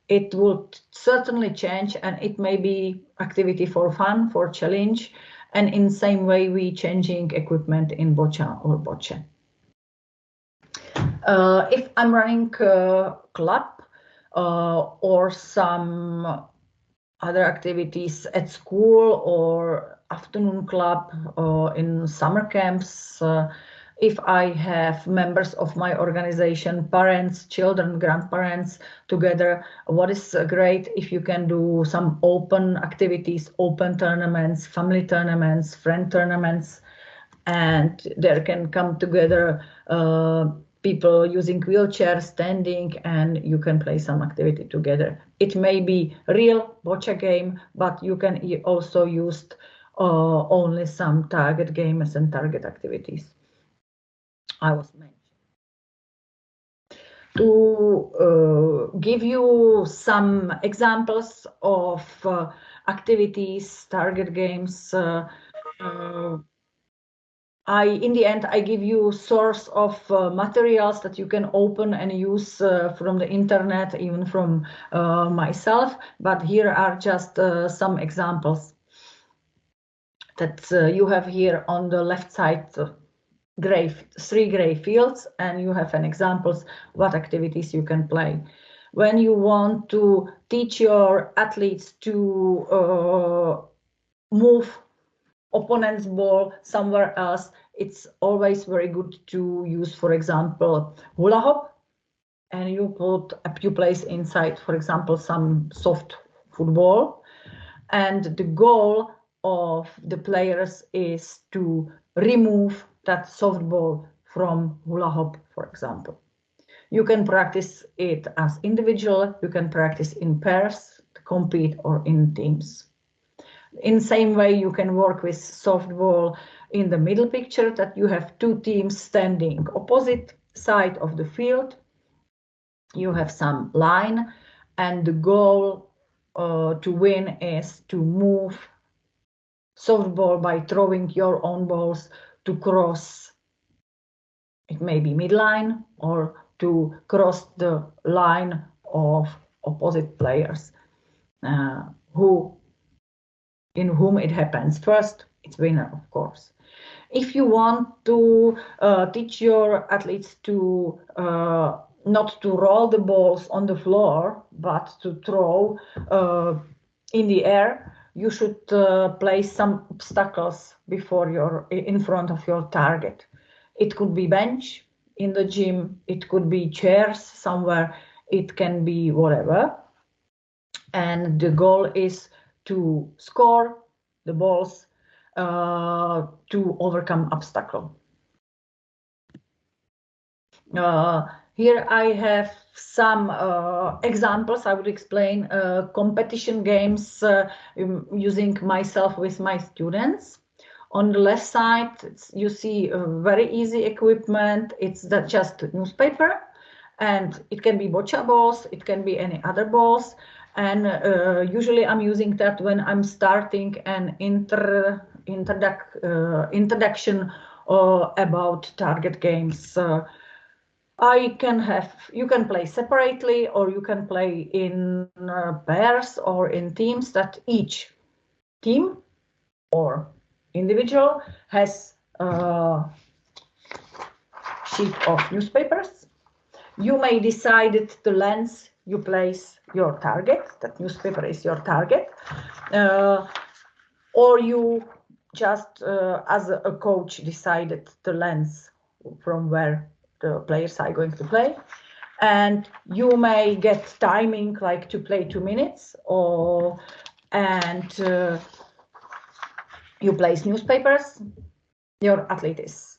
it would certainly change, and it may be activity for fun, for challenge, and in same way we changing equipment in boccia or bocce. If I'm running a club or some other activities at school or afternoon club or in summer camps, If I have members of my organization, parents, children, grandparents together, what is great if you can do some open activities, open tournaments, family tournaments, friend tournaments, and there can come together people using wheelchairs, standing, and you can play some activity together. It may be real boccia game, but you can also use only some target games and target activities. I was mentioning. To give you some examples of activities, target games, in the end, I give you source of materials that you can open and use from the internet, even from myself. But here are just some examples that you have here on the left side. Three gray fields, and you have an examples what activities you can play. When you want to teach your athletes to move opponent's ball somewhere else, it's always very good to use, for example, hula hoop, and you place inside, for example, some soft football, and the goal of the players is to remove that softball from hula hoop, for example. You can practice it as individual, you can practice in pairs to compete, or in teams. In same way, you can work with softball in the middle picture, that you have two teams standing opposite side of the field. You have some line, and the goal to win is to move softball by throwing your own balls to cross, it may be midline, or to cross the line of opposite players, in whom it happens first, it's winner, of course. If you want to teach your athletes to not to roll the balls on the floor, but to throw in the air, you should place some obstacles in front of your target. It could be bench in the gym, it could be chairs somewhere, it can be whatever. And the goal is to score the balls to overcome obstacle. Here I have some examples. I would explain competition games using myself with my students. On the left side, you see very easy equipment. It's just newspaper, and it can be boccia balls, it can be any other balls. And usually I'm using that when I'm starting an introduction about target games. You can play separately, or you can play in pairs or in teams, that each team or individual has a sheet of newspapers. You may decide the length you place your target, that newspaper is your target, or you just, as a coach, decided the length from where the players are going to play. And you may get timing, like to play 2 minutes, and you place newspapers. Your athlete is,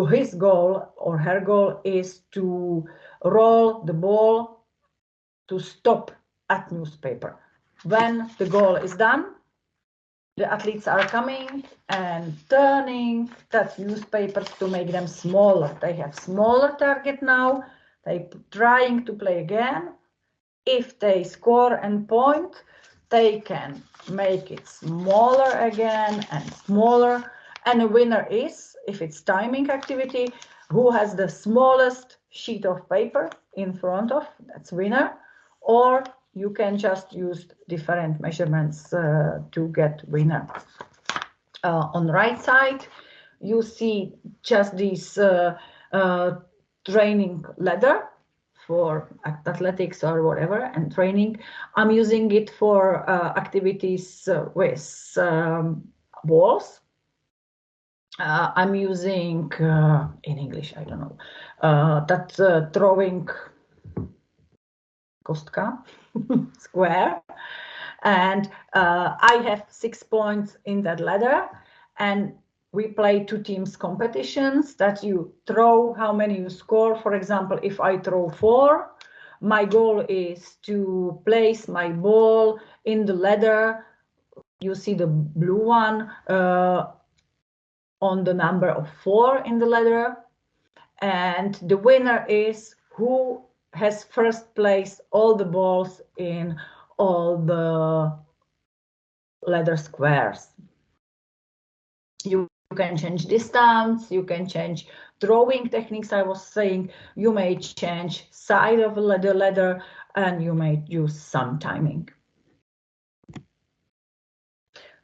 his goal or her goal is to roll the ball to stop at newspaper. When the goal is done, the athletes are coming and turning that newspapers to make them smaller. They have smaller target now. They trying to play again. If they score and point, they can make it smaller again and smaller. And the winner is, if it's timing activity, who has the smallest sheet of paper in front of, that's winner. Or you can just use different measurements to get winner. On the right side, you see just this training ladder for athletics or whatever, and training. I'm using it for activities with balls. I'm using in English, I don't know, that throwing kostka square, and I have 6 points in that ladder, and we play 2 teams competitions that you throw how many you score. For example, if I throw 4, my goal is to place my ball in the ladder. You see the blue one on the number of 4 in the ladder, and the winner is who has first placed all the balls in all the ladder squares. You can change distance, you can change throwing techniques. I was saying you may change side of the ladder, and you may use some timing.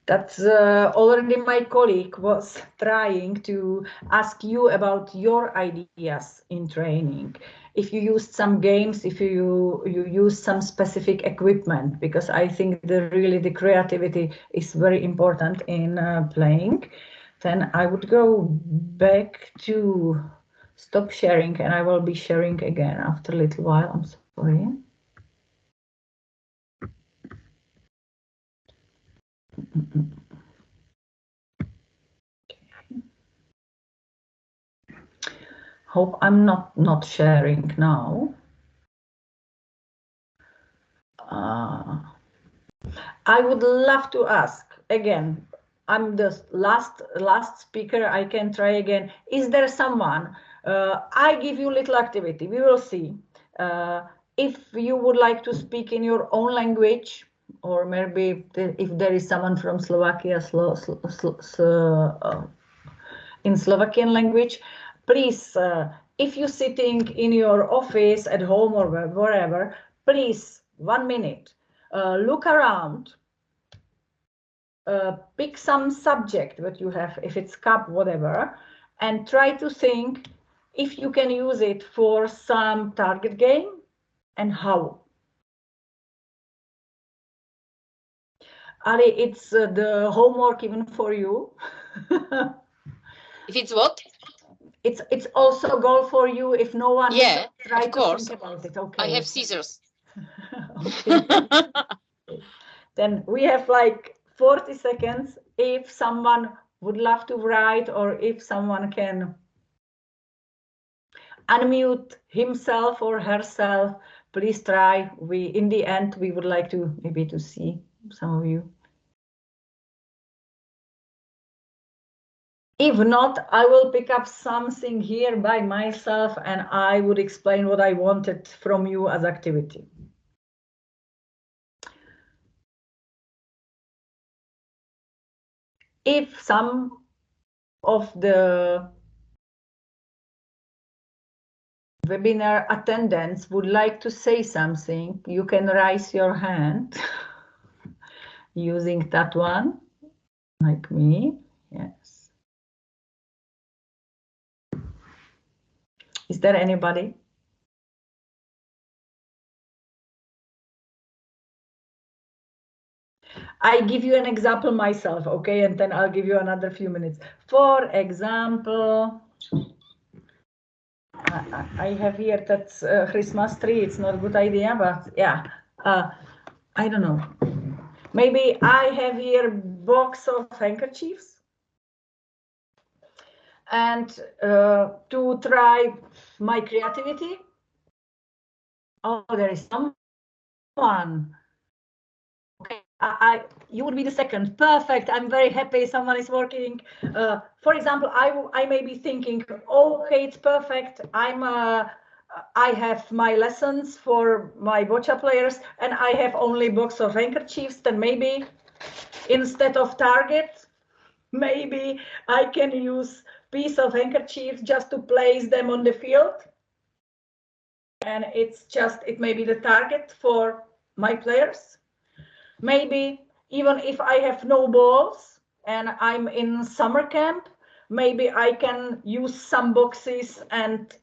That's already my colleague was trying to ask you about your ideas in training. If you used some games, if you use some specific equipment, because I think really the creativity is very important in playing. Then I would go back to stop sharing, and I will be sharing again after a little while. I'm sorry. Hope I'm not sharing now. I would love to ask again. I'm the last speaker. I can try again. Is there someone? I give you a little activity. We will see. If you would like to speak in your own language, or maybe if there is someone from Slovakia in Slovakian language, please, if you're sitting in your office at home or wherever, please, 1 minute, look around, pick some subject that you have, if it's cup, whatever, and try to think if you can use it for some target game and how. Ali, it's the homework even for you. If it's what? It's also a goal for you if no one try of course. to think about it. Okay. I have scissors. Okay. Then we have like 40 seconds. If someone would love to write, or if someone can unmute himself or herself, please try. In the end, we would like to maybe to see some of you. If not, I will pick up something here by myself, and I would explain what I wanted from you as activity. If some of the webinar attendants would like to say something, you can raise your hand using that one, like me. Yes. Is there anybody? I give you an example myself, okay, and then I'll give you another few minutes. For example, I have here that Christmas tree. It's not a good idea, but yeah, I don't know. Maybe I have here box of handkerchiefs, and to try my creativity. Oh, there is someone. Okay, you would be the second. Perfect. I'm very happy someone is working. For example, I may be thinking, okay, it's perfect. I have my lessons for my boccia players, and I have only box of handkerchiefs. Then maybe instead of target, maybe I can use piece of handkerchief just to place them on the field. And it may be the target for my players. Maybe even if I have no balls and I'm in summer camp, maybe I can use some boxes and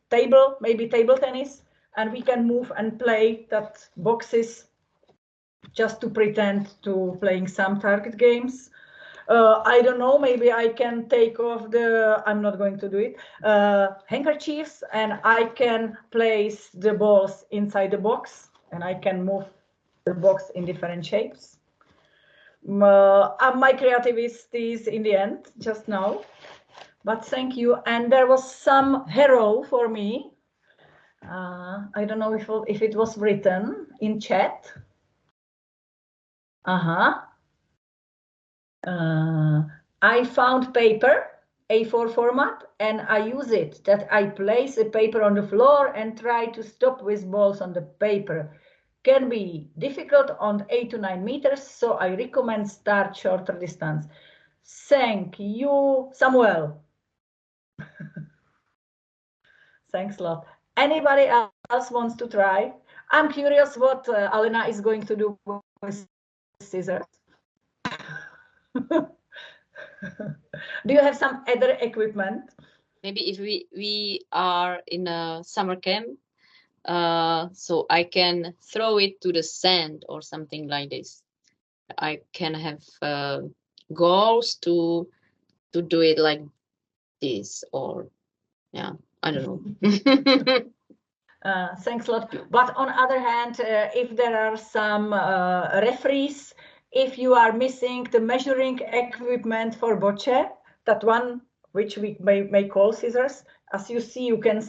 maybe table tennis, and we can move and play that boxes just to pretend to playing some target games. I don't know, maybe I can take off the, I'm not going to do it, handkerchiefs, and I can place the balls inside the box, and I can move the box in different shapes. My creativity is in the end, just now, but thank you. And there was some hero for me. I don't know if it was written in chat. I found paper, A4 format, and I use it, that I place the paper on the floor and try to stop with balls on the paper. Can be difficult on 8 to 9 meters, so I recommend start shorter distance. Thank you, Samuel. Thanks a lot. Anybody else wants to try? I'm curious what Alena is going to do with scissors. Do you have some other equipment? Maybe if we are in a summer camp, so I can throw it to the sand or something like this. I can have goals to do it like this, or yeah, I don't know. Thanks a lot. But on other hand, if there are some referees, if you are missing the measuring equipment for bocce, that one which we may call scissors, as you see, you can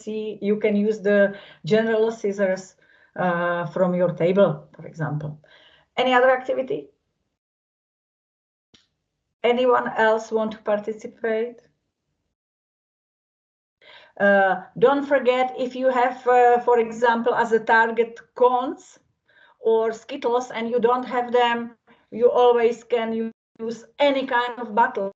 use the general scissors from your table, for example. Any other activity? Anyone else want to participate? Don't forget, if you have, for example, as a target cones or Skittles and you don't have them, you always can use any kind of bottles,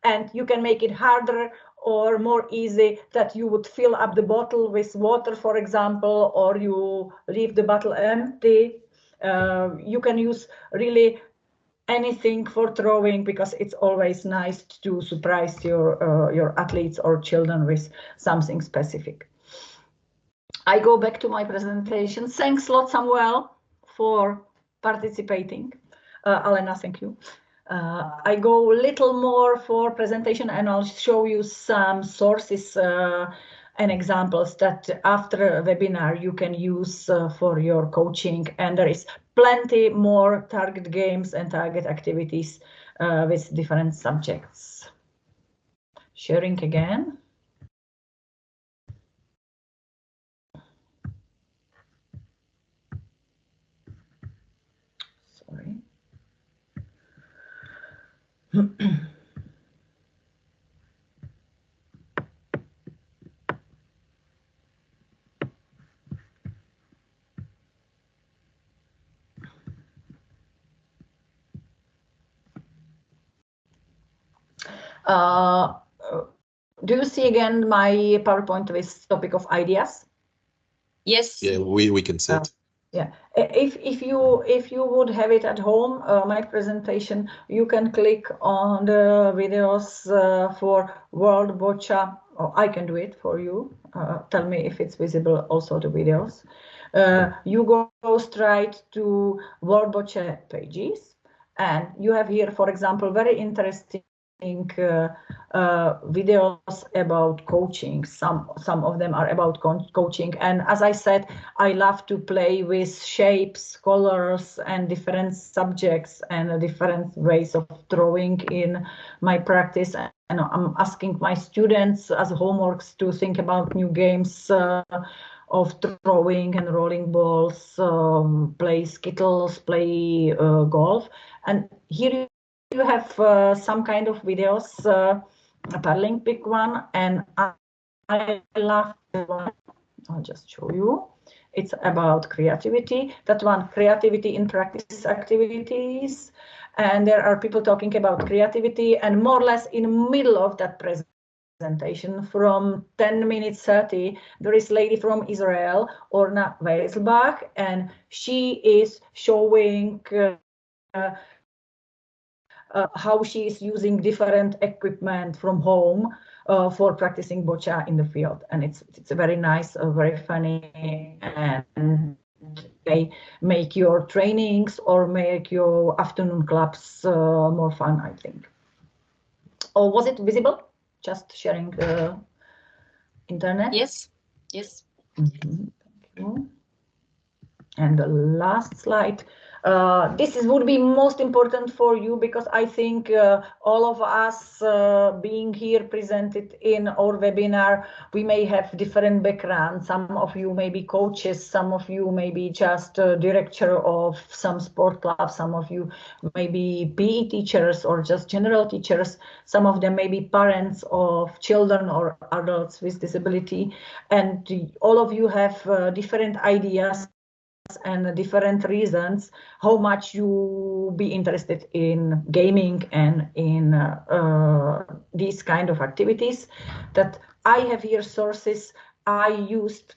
and you can make it harder or more easy, that you would fill up the bottle with water, for example, or you leave the bottle empty. You can use really anything for throwing, because it's always nice to surprise your athletes or children with something specific. I go back to my presentation. Thanks a lot, Samuel, for participating. Alena, thank you. I go a little more for presentation, and I'll show you some sources and examples that after a webinar you can use for your coaching. And there is plenty more target games and target activities with different subjects. Sharing again. Sorry. Do you see again my PowerPoint with topic of ideas? Yes. Yeah, we can see it. Yeah, if you would have it at home, my presentation, you can click on the videos for World Boccia, or I can do it for you. Tell me if it's visible, also the videos. You go straight to World Boccia pages, and you have here, for example, very interesting videos about coaching. Some of them are about coaching, and as I said, I love to play with shapes, colors, and different subjects and different ways of drawing in my practice. And I'm asking my students as homeworks to think about new games of throwing and rolling balls, play Skittles, play golf. And here you have some kind of videos, a Paralympic one, and I love the one. I'll just show you. It's about creativity. That one, creativity in practice activities. And there are people talking about creativity, and more or less in the middle of that presentation, from 10 minutes 30, there is a lady from Israel, Orna Weiselbach, and she is showing how she is using different equipment from home for practicing boccia in the field. And it's very nice, very funny, and may make your trainings or make your afternoon clubs more fun, I think. Or was it visible? Just sharing the internet? Yes, yes. Mm-hmm. Thank you. And the last slide. This would be most important for you because I think all of us being here presented in our webinar, we may have different backgrounds. Some of you may be coaches, some of you may be just director of some sport club, some of you may be PE teachers or just general teachers, some of them may be parents of children or adults with disability, and all of you have different ideas and different reasons how much you be interested in gaming and in these kind of activities. That I have here sources I used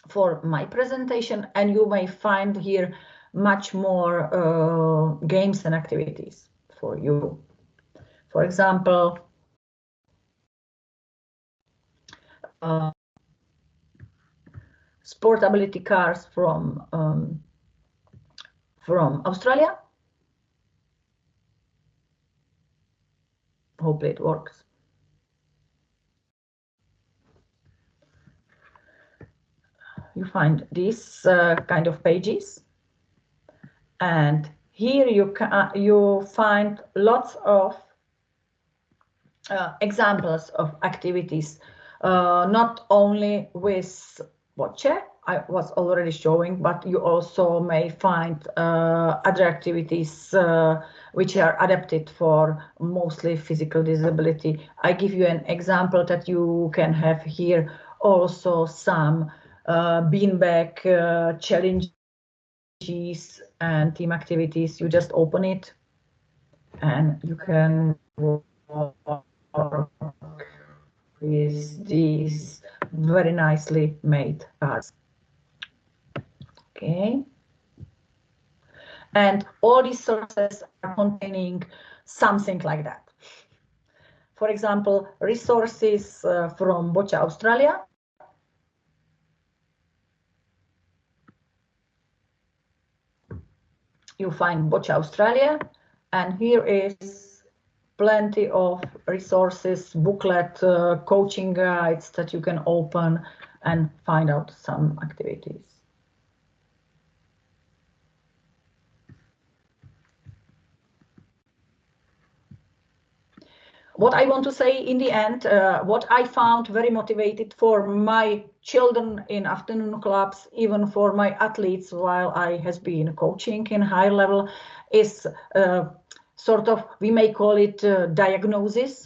for my presentation, and you may find here much more games and activities for you. For example, Sportability cars from Australia. Hopefully it works. You find these kind of pages, and here you find lots of examples of activities, not only with bocce, I was already showing, but you also may find other activities which are adapted for mostly physical disability. I give you an example that you can have here also some beanbag challenges and team activities. You just open it and you can work with these very nicely made cards. Okay. And all these sources are containing something like that. For example, resources from Boccia Australia. You find Boccia Australia, and here is plenty of resources, booklet, coaching guides that you can open and find out some activities. What I want to say in the end, what I found very motivated for my children in afternoon clubs, even for my athletes while I has been coaching in high level, is sort of, we may call it diagnostic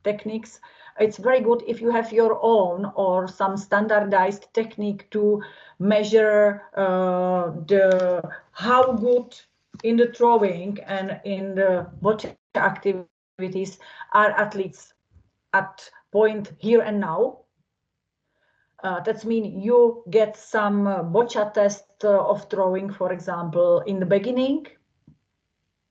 techniques. It's very good if you have your own or some standardized technique to measure how good in the throwing and in the boccia activities are athletes at point here and now. That means you get some boccia test of throwing, for example, in the beginning,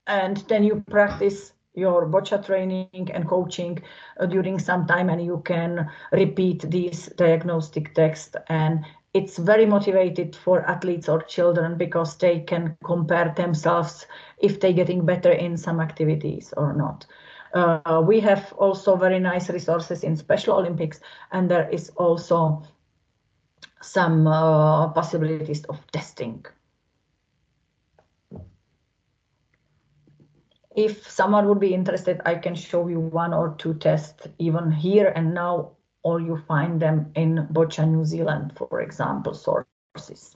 and then you practice your boccia training and coaching during some time, and you can repeat these diagnostic tests. And it's very motivated for athletes or children because they can compare themselves if they're getting better in some activities or not. We have also very nice resources in Special Olympics, and there is also some possibilities of testing. If someone would be interested, I can show you one or two tests even here and now, or you find them in Boccia New Zealand, for example, sources.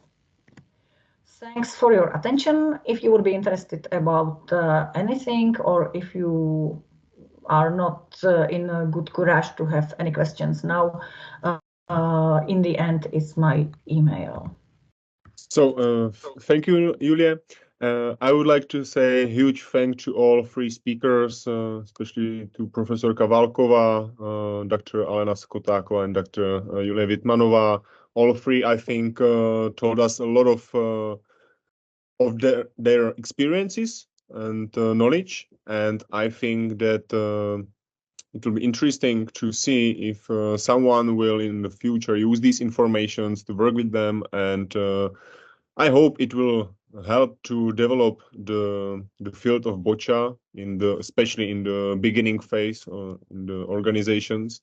Thanks for your attention. If you would be interested about anything, or if you are not in a good courage to have any questions now, in the end, it's my email. So thank you, Julia. I would like to say a huge thank to all three speakers, especially to Professor Kavalkova, Dr. Alena Skotáková, and Dr. Julia Witmanová. All three, I think, told us a lot of their experiences and knowledge, and I think that it will be interesting to see if someone will in the future use these informations to work with them, and I hope it will help to develop the field of boccia especially in the beginning phase in the organizations.